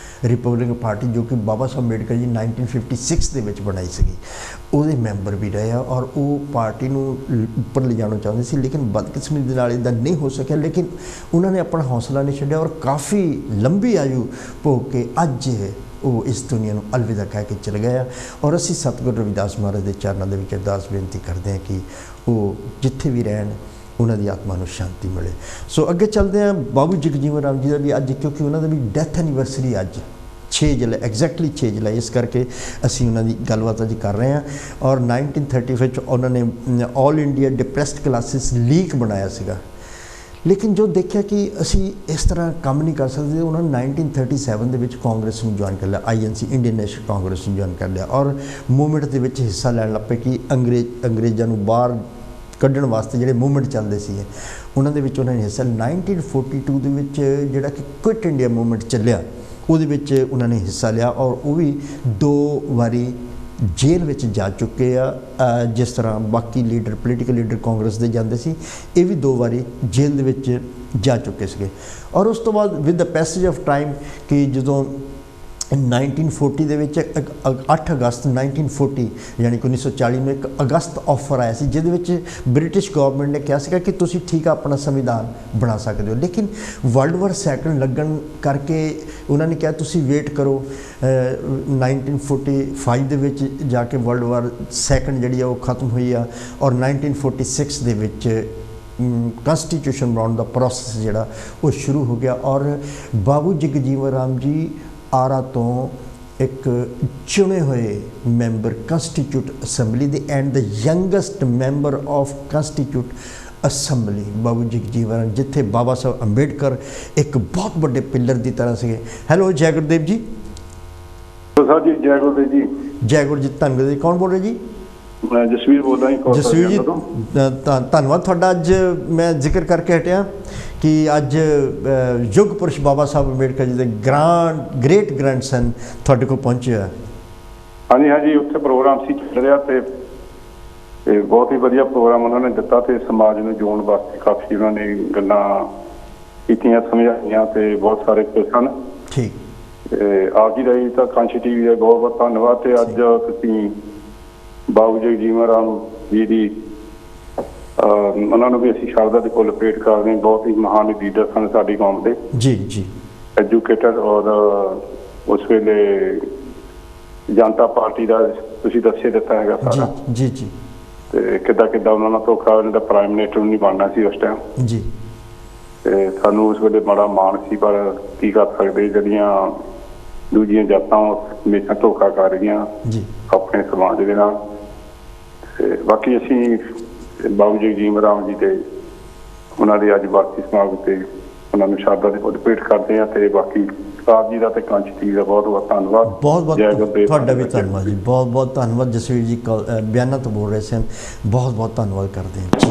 ਰਿਪਬਲਿਕਨ ਪਾਰਟੀ ਜੋ ਕਿ ਬਾਬਾ ਸਾਹਿਬ ਅੰਬੇਡਕਰ ਜੀ 1956 ਦੇ ਵਿੱਚ ਬਣਾਈ ਸੀਗੀ, ਉਹਦੇ ਮੈਂਬਰ ਵੀ ਰਹੇ ਆ ਔਰ ਉਹ ਪਾਰਟੀ ਨੂੰ ਉੱਪਰ ਲਿਜਾਣਾ ਚਾਹੁੰਦੇ ਸੀ, ਲੇਕਿਨ ਬਦਕਿਸਮਤੀ ਦੇ ਨਾਲ ਇੱਦਾਂ ਨਹੀਂ ਹੋ ਸਕਿਆ। ਲੇਕਿਨ ਉਹਨਾਂ ਨੇ ਆਪਣਾ ਹੌਸਲਾ ਨਹੀਂ ਛੱਡਿਆ ਔਰ ਕਾਫੀ ਲੰਬੀ ਆਯੂ ਭੋਗ ਕੇ ਅੱਜ ਉਹ ਇਸ ਦੁਨੀਆ ਨੂੰ ਅਲਵਿਦਾ ਕਹਿ ਕੇ ਚਲੇ ਗਏ ਆ। ਔਰ ਅਸੀਂ ਸਤਿਗੁਰੂ ਰਵਿਦਾਸ ਮਹਾਰਾਜ ਦੇ ਚਰਨਾਂ ਦੇ ਵਿੱਚ ਅਰਦਾਸ ਬੇਨਤੀ ਕਰਦੇ ਹਾਂ ਕਿ ਉਹ ਜਿੱਥੇ ਵੀ ਰਹਿਣ ਉਹਨਾਂ ਦੀ ਆਤਮਾ ਨੂੰ ਸ਼ਾਂਤੀ ਮਿਲੇ। ਸੋ ਅੱਗੇ ਚੱਲਦੇ ਹਾਂ। ਬਾਬੂ ਜਗਜੀਵਨ ਰਾਮ ਜੀ ਦਾ ਵੀ ਅੱਜ, ਕਿਉਂਕਿ ਉਹਨਾਂ ਦਾ ਵੀ ਡੈਥ ਐਨੀਵਰਸਰੀ ਅੱਜ 6 ਜੁਲਾਈ, ਐਗਜ਼ੈਕਟਲੀ 6 ਜੁਲਾਈ, ਇਸ ਕਰਕੇ ਅਸੀਂ ਉਹਨਾਂ ਦੀ ਗੱਲਬਾਤ ਅੱਜ ਕਰ ਰਹੇ ਹਾਂ। ਔਰ 1930 ਵਿੱਚ ਉਹਨਾਂ ਨੇ all India depressed classes league ਬਣਾਇਆ ਸੀਗਾ, ਲੇਕਿਨ ਜੋ ਦੇਖਿਆ ਕਿ ਅਸੀਂ ਇਸ ਤਰ੍ਹਾਂ ਕੰਮ ਨਹੀਂ ਕਰ ਸਕਦੇ, ਉਹਨਾਂ ਨੇ 1937 ਦੇ ਵਿੱਚ ਕਾਂਗਰਸ ਨੂੰ ਜੁਆਇਨ ਕਰ ਲਿਆ, INC ਇੰਡੀਅਨ ਨੈਸ਼ਨਲ ਕਾਂਗਰਸ ਨੂੰ ਜੁਆਇਨ ਕਰ ਲਿਆ ਔਰ ਮੂਵਮੈਂਟ ਦੇ ਵਿੱਚ ਹਿੱਸਾ ਲੈਣ ਲੱਗ ਪਏ ਕਿ ਅੰਗਰੇਜ਼ਾਂ ਨੂੰ ਬਾਹਰ ਕੱਢਣ ਵਾਸਤੇ ਜਿਹੜੇ ਮੂਵਮੈਂਟ ਚੱਲਦੇ ਸੀਗੇ ਉਹਨਾਂ ਦੇ ਵਿੱਚ ਉਹਨਾਂ ਨੇ ਹਿੱਸਾ। 1942 ਦੇ ਵਿੱਚ ਜਿਹੜਾ ਕਿ ਕੁਇਟ ਇੰਡੀਆ ਮੂਵਮੈਂਟ ਚੱਲਿਆ, ਉਹਦੇ ਵਿੱਚ ਉਹਨਾਂ ਨੇ ਹਿੱਸਾ ਲਿਆ ਔਰ ਉਹ ਵੀ 2 ਵਾਰੀ ਜੇਲ੍ਹ ਵਿੱਚ ਜਾ ਚੁੱਕੇ ਆ। ਜਿਸ ਤਰ੍ਹਾਂ ਬਾਕੀ ਲੀਡਰ, ਪੋਲੀਟੀਕਲ ਲੀਡਰ ਕਾਂਗਰਸ ਦੇ ਜਾਂਦੇ ਸੀ, ਇਹ ਵੀ 2 ਵਾਰੀ ਜੇਲ੍ਹ ਦੇ ਵਿੱਚ ਜਾ ਚੁੱਕੇ ਸੀਗੇ। ਔਰ ਉਸ ਤੋਂ ਬਾਅਦ with the passage of time ਕਿ ਜਦੋਂ 1940 ਦੇ ਵਿੱਚ 8 ਅਗਸਤ 1940 ਯਾਨੀ ਕਿ 1940 ਨੂੰ ਇੱਕ ਅਗਸਤ ਆਫਰ ਆਇਆ ਸੀ, ਜਿਹਦੇ ਵਿੱਚ ਬ੍ਰਿਟਿਸ਼ ਗਵਰਨਮੈਂਟ ਨੇ ਕਿਹਾ ਸੀਗਾ ਕਿ ਤੁਸੀਂ ਠੀਕ ਆ ਆਪਣਾ ਸੰਵਿਧਾਨ ਬਣਾ ਸਕਦੇ ਹੋ, ਲੇਕਿਨ ਵਰਲਡ ਵਾਰ ਸੈਕੰਡ ਲੱਗਣ ਕਰਕੇ ਉਹਨਾਂ ਨੇ ਕਿਹਾ ਤੁਸੀਂ ਵੇਟ ਕਰੋ। 1945 ਦੇ ਵਿੱਚ ਜਾ ਕੇ ਵਰਲਡ ਵਾਰ ਸੈਕੰਡ ਜਿਹੜੀ ਆ ਉਹ ਖਤਮ ਹੋਈ ਆ ਔਰ 1946 ਦੇ ਵਿੱਚ ਕਨਸਟੀਟਿਊਸ਼ਨ ਬਣਾਉਣ ਦਾ ਪ੍ਰੋਸੈਸ ਜਿਹੜਾ ਉਹ ਸ਼ੁਰੂ ਹੋ ਗਿਆ। ਔਰ ਬਾਬੂ ਜਗਜੀਵਨ ਰਾਮ ਜੀ ਆਰਾ ਤੋਂ ਇੱਕ ਚੁਣੇ ਹੋਏ ਮੈਂਬਰ ਕੰਸਟੀਟਿਊਟ ਅਸੈਂਬਲੀ ਦੇ and the youngest member of constituent assembly Babu Jagjivan Ram, ਜਿੱਥੇ ਬਾਬਾ ਸਾਹਿਬ ਅੰਬੇਡਕਰ ਇੱਕ ਬਹੁਤ ਵੱਡੇ ਪਿੱਲਰ ਦੀ ਤਰ੍ਹਾਂ ਸੀਗੇ। ਹੈਲੋ ਜੈ ਗੁਰਦੇਵ ਜੀ। ਸਰ ਜੀ ਜੈ ਗੁਰਦੇਵ ਜੀ। ਜੈ ਗੁਰੂ ਜੀ। ਧੰਨਵਾਦ ਜੀ। ਕੌਣ ਬੋਲ ਰਹੇ ਜੀ? ਮੈਂ ਜਸਵੀਰ ਬੋਲ ਰਿਹਾ ਜੀ। ਜਸਵੀਰ ਜੀ ਧੰਨਵਾਦ ਤੁਹਾਡਾ। ਅੱਜ ਮੈਂ ਜ਼ਿਕਰ ਕਰਕੇ ਹਟਿਆ ਕਿ ਅੱਜ ਯੁੱਗ ਪੁਰਸ਼ ਬਾਬਾ ਸਾਹਿਬ ਅੰਬੇਡਕਰ ਜੀ ਦੇ ਗ੍ਰੇਟ ਗ੍ਰੈਂਡਸਨ ਤੁਹਾਡੇ ਕੋਲ ਪਹੁੰਚੇ ਹੋਇਆ। ਹਾਂਜੀ ਹਾਂਜੀ, ਉੱਥੇ ਪ੍ਰੋਗਰਾਮ ਸੀ ਚੱਲ ਰਿਹਾ ਤੇ ਬਹੁਤ ਹੀ ਵਧੀਆ ਪ੍ਰੋਗਰਾਮ ਉਹਨਾਂ ਨੇ ਦਿੱਤਾ ਤੇ ਸਮਾਜ ਨੂੰ ਜੋੜਨ ਵਾਸਤੇ ਕਾਫੀ ਉਹਨਾਂ ਨੇ ਗੱਲਾਂ ਕੀਤੀਆਂ, ਸਮਝਾਈਆਂ ਤੇ ਬਹੁਤ ਸਾਰੇ ਖੁਸ਼ ਹਨ। ਠੀਕ। ਆਪ ਜੀ ਦਾ ਜੀ ਤਾਂ ਕਾਂਸ਼ੀ TV ਦਾ ਬਹੁਤ ਬਹੁਤ ਧੰਨਵਾਦ। ਤੇ ਅੱਜ ਤੁਸੀਂ ਬਾਬੂ ਜਗਜੀਵਨ ਰਾਮ ਜੀ ਦੀ ਉਹਨਾਂ ਨੂੰ ਵੀ ਅਸੀਂ ਸ਼ਰਧਾ ਦੇ ਫੁੱਲ ਭੇਟ ਕਰਦੇ ਹਾਂ। ਬਹੁਤ ਹੀ ਮਹਾਨ ਲੀਡਰ ਸਨ ਸਾਡੀ ਕੌਮ ਦੇ। ਜੀ ਜੀ। ਐਜੂਕੇਟਡ ਔਰ ਉਸ ਵੇਲੇ ਜਨਤਾ ਪਾਰਟੀ ਦਾ ਤੁਸੀਂ ਦੱਸੇ ਦਿੱਤਾ ਹੈਗਾ ਸਾਰਾ। ਜੀ ਜੀ। ਤੇ ਕਿੱਦਾਂ ਉਹਨਾਂ ਨਾਲ ਧੋਖਾ, ਉਹਨਾਂ ਦਾ ਪ੍ਰਾਈਮ ਮਿਨਿਸਟਰ ਨਹੀਂ ਬਣਨਾ ਸੀ ਉਸ ਟਾਈਮ ਜੀ। ਤੇ ਸਾਨੂੰ ਉਸ ਵੇਲੇ ਬੜਾ ਮਾਣ ਸੀ, ਪਰ ਕੀ ਕਰ ਸਕਦੇ, ਜਿਹੜੀਆਂ ਦੂਜੀਆਂ ਜਾਤਾਂ ਹਮੇਸ਼ਾ ਧੋਖਾ ਕਰ ਰਹੀਆਂ ਜੀ ਆਪਣੇ ਸਮਾਜ ਦੇ ਨਾਲ। ਤੇ ਬਾਕੀ ਅਸੀਂ ਬਾਬੂ ਜਗਜੀਵਨ ਰਾਮ ਜੀ ਤੇ ਉਹਨਾਂ ਦੇ ਅੱਜ ਬਾਕੀ ਸਮਾਗਮ ਤੇ ਉਹਨਾਂ ਨੂੰ ਸ਼ਰਧਾ ਦੇ ਫੁੱਲ ਭੇਟ ਕਰਦੇ ਹਾਂ। ਤੇ ਬਾਕੀ ਆਪ ਜੀ ਦਾ ਤੇ ਕਾਂਸ਼ੀ TV ਦਾ ਬਹੁਤ ਬਹੁਤ ਧੰਨਵਾਦ। ਬਹੁਤ ਬਹੁਤ ਤੁਹਾਡਾ ਵੀ ਧੰਨਵਾਦ ਜੀ। ਬਹੁਤ ਬਹੁਤ ਧੰਨਵਾਦ ਜਸਵੀਰ ਜੀ। ਬਿਆਨਾਂ ਤੋਂ ਬੋਲ ਰਹੇ ਸਨ, ਬਹੁਤ ਬਹੁਤ ਧੰਨਵਾਦ ਕਰਦੇ ਹਾਂ ਜੀ।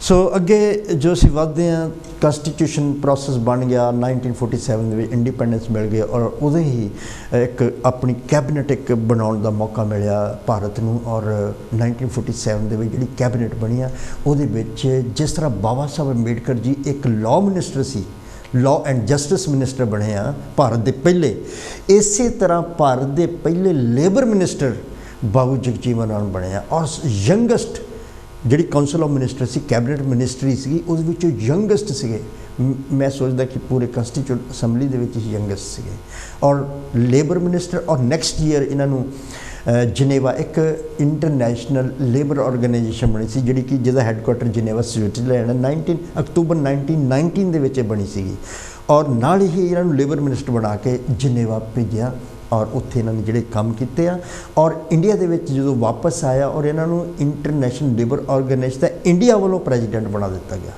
ਸੋ ਅੱਗੇ ਜੋ ਅਸੀਂ ਵੱਧਦੇ ਹਾਂ, ਕੰਸਟੀਟਿਊਸ਼ਨ ਪ੍ਰੋਸੈਸ ਬਣ ਗਿਆ 1947 ਦੇ ਵਿੱਚ, ਇੰਡੀਪੈਂਡੈਂਸ ਮਿਲ ਗਈ ਔਰ ਉਦੋਂ ਹੀ ਇੱਕ ਆਪਣੀ ਕੈਬਨਿਟ ਇੱਕ ਬਣਾਉਣ ਦਾ ਮੌਕਾ ਮਿਲਿਆ ਭਾਰਤ ਨੂੰ। ਔਰ 1947 ਦੇ ਵਿੱਚ ਜਿਹੜੀ ਕੈਬਨਿਟ ਬਣੀ ਆ ਉਹਦੇ ਵਿੱਚ ਜਿਸ ਤਰ੍ਹਾਂ ਬਾਬਾ ਸਾਹਿਬ ਅੰਬੇਡਕਰ ਜੀ ਇੱਕ law minister C, law and justice minister ਬਣੇ ਆ ਭਾਰਤ ਦੇ ਪਹਿਲੇ, ਇਸੇ ਤਰ੍ਹਾਂ ਭਾਰਤ ਦੇ ਪਹਿਲੇ ਲੇਬਰ ਮਿਨਿਸਟਰ ਬਾਬੂ ਜਗਜੀਵਨ ਰਾਮ ਬਣੇ ਆ। ਔਰ ਯੰਗੈਸਟ ਜਿਹੜੀ council of minister C, cabinet ministry ਸੀਗੀ, ਉਹਦੇ ਵਿੱਚੋਂ ਯੰਗੈਸਟ ਸੀਗੇ। ਮੈਂ ਸੋਚਦਾ ਕਿ ਪੂਰੇ ਕੰਸਟੀਟਿਊਟ ਅਸੈਂਬਲੀ ਦੇ ਵਿੱਚ ਹੀ ਯੰਗੈਸਟ ਸੀਗੇ। ਔਰ ਲੇਬਰ ਮਿਨਿਸਟਰ, ਔਰ ਨੈਕਸਟ ਈਅਰ ਇਹਨਾਂ ਨੂੰ ਜਨੇਵਾ ਇੱਕ ਇੰਟਰਨੈਸ਼ਨਲ ਲੇਬਰ ਆਰਗੇਨਾਈਜੇਸ਼ਨ ਬਣੀ ਸੀ ਜਿਹੜੀ ਕਿ ਜਿਹਦਾ ਹੈੱਡਕੁਆਟਰ ਜਨੇਵਾ ਸਵਿਟਜ਼ਰਲੈਂਡ 19 ਅਕਤੂਬਰ 1919 ਦੇ ਵਿੱਚ ਬਣੀ ਸੀਗੀ ਔਰ ਨਾਲ ਹੀ ਇਹਨਾਂ ਨੂੰ ਲੇਬਰ ਮਿਨਿਸਟਰ ਬਣਾ ਕੇ ਜਨੇਵਾ ਭੇਜਿਆ ਔਰ ਉੱਥੇ ਇਹਨਾਂ ਨੇ ਜਿਹੜੇ ਕੰਮ ਕੀਤੇ ਆ ਔਰ ਇੰਡੀਆ ਦੇ ਵਿੱਚ ਜਦੋਂ ਵਾਪਸ ਆਇਆ ਔਰ ਇਹਨਾਂ ਨੂੰ ਇੰਟਰਨੈਸ਼ਨਲ ਲੇਬਰ ਆਰਗੇਨਾਈਜੇਸ਼ਨ ਦਾ ਇੰਡੀਆ ਵੱਲੋਂ ਪ੍ਰੈਜ਼ੀਡੈਂਟ ਬਣਾ ਦਿੱਤਾ ਗਿਆ।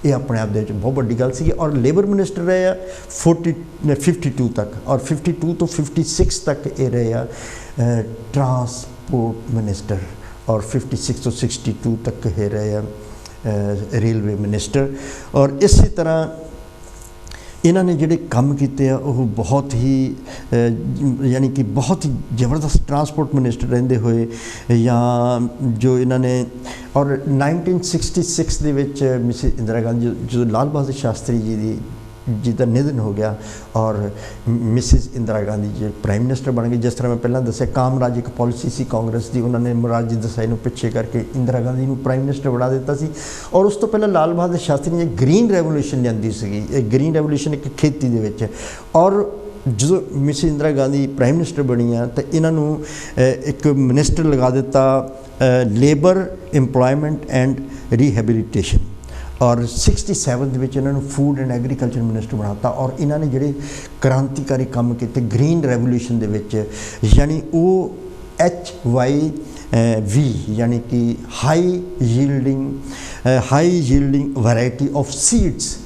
ਇਹ ਆਪਣੇ ਆਪ ਦੇ ਵਿੱਚ ਬਹੁਤ ਵੱਡੀ ਗੱਲ ਸੀ ਔਰ ਲੇਬਰ ਮਿਨਿਸਟਰ ਰਹੇ ਆ 52 ਤੱਕ ਔਰ 52 ਤੋਂ 56 ਤੱਕ ਇਹ ਰਹੇ ਆ ਟਰਾਂਸਪੋਰਟ ਮਿਨਿਸਟਰ ਔਰ 56 ਤੋਂ 62 ਤੱਕ ਇਹ ਰਹੇ ਆ ਰੇਲਵੇ ਮਿਨਿਸਟਰ ਔਰ ਇਸੇ ਤਰ੍ਹਾਂ ਇਹਨਾਂ ਨੇ ਜਿਹੜੇ ਕੰਮ ਕੀਤੇ ਆ ਉਹ ਬਹੁਤ ਹੀ ਯਾਨੀ ਕਿ ਬਹੁਤ ਹੀ ਜ਼ਬਰਦਸਤ ਟਰਾਂਸਪੋਰਟ ਮਿਨਿਸਟਰ ਰਹਿੰਦੇ ਹੋਏ ਜਾਂ ਜੋ ਇਹਨਾਂ ਨੇ ਔਰ 1966 ਦੇ ਵਿੱਚ ਮਿਸਿਸ ਇੰਦਰਾ ਗਾਂਧੀ ਜਦੋਂ ਲਾਲ ਬਹਾਦਰ ਸ਼ਾਸਤਰੀ ਜੀ ਦਾ ਨਿਧਨ ਹੋ ਗਿਆ ਔਰ Mrs Indira Gandhi ji prime minister ਬਣ ਗਏ। ਜਿਸ ਤਰ੍ਹਾਂ ਮੈਂ ਪਹਿਲਾਂ ਦੱਸਿਆ ਕਾਮਰਾਜ ਇੱਕ ਪਾਲਿਸੀ ਸੀ ਕਾਂਗਰਸ ਦੀ, ਉਹਨਾਂ ਨੇ ਮੁਰਾਰਜੀ ਦੇਸਾਈ ਨੂੰ ਪਿੱਛੇ ਕਰਕੇ ਇੰਦਰਾ ਗਾਂਧੀ ਨੂੰ ਪ੍ਰਾਈਮ ਮਿਨਿਸਟਰ ਬਣਾ ਦਿੱਤਾ ਸੀ ਔਰ ਉਸ ਤੋਂ ਪਹਿਲਾਂ ਲਾਲ ਬਹਾਦਰ ਸ਼ਾਸਤਰੀ ਨੇ ਗ੍ਰੀਨ ਰੈਵੋਲੂਸ਼ਨ ਲਿਆਂਦੀ ਸੀਗੀ। ਇਹ ਗ੍ਰੀਨ ਰੈਵੋਲੂਸ਼ਨ ਇੱਕ ਖੇਤੀ ਦੇ ਵਿੱਚ ਔਰ ਜਦੋਂ Mrs Indira Gandhi prime minister ਬਣੀ ਆ ਤਾਂ ਇਹਨਾਂ ਨੂੰ ਇੱਕ ਮਿਨਿਸਟਰ ਲਗਾ ਦਿੱਤਾ ਲੇਬਰ ਇੰਪਲੋਇਮੈਂਟ ਐਂਡ ਰੀਹੈਬਿਲਿਟੇਸ਼ਨ ਔਰ 67 ਦੇ ਵਿੱਚ ਇਹਨਾਂ ਨੂੰ ਫੂਡ ਐਂਡ ਐਗਰੀਕਲਚਰ ਮਿਨਿਸਟਰ ਬਣਾਤਾ ਔਰ ਇਹਨਾਂ ਨੇ ਜਿਹੜੇ ਕ੍ਰਾਂਤੀਕਾਰੀ ਕੰਮ ਕੀਤੇ ਗ੍ਰੀਨ ਰੈਵੋਲੂਸ਼ਨ ਦੇ ਵਿੱਚ ਯਾਨੀ ਉਹ HYV ਯਾਨੀ ਕਿ high yielding variety of seeds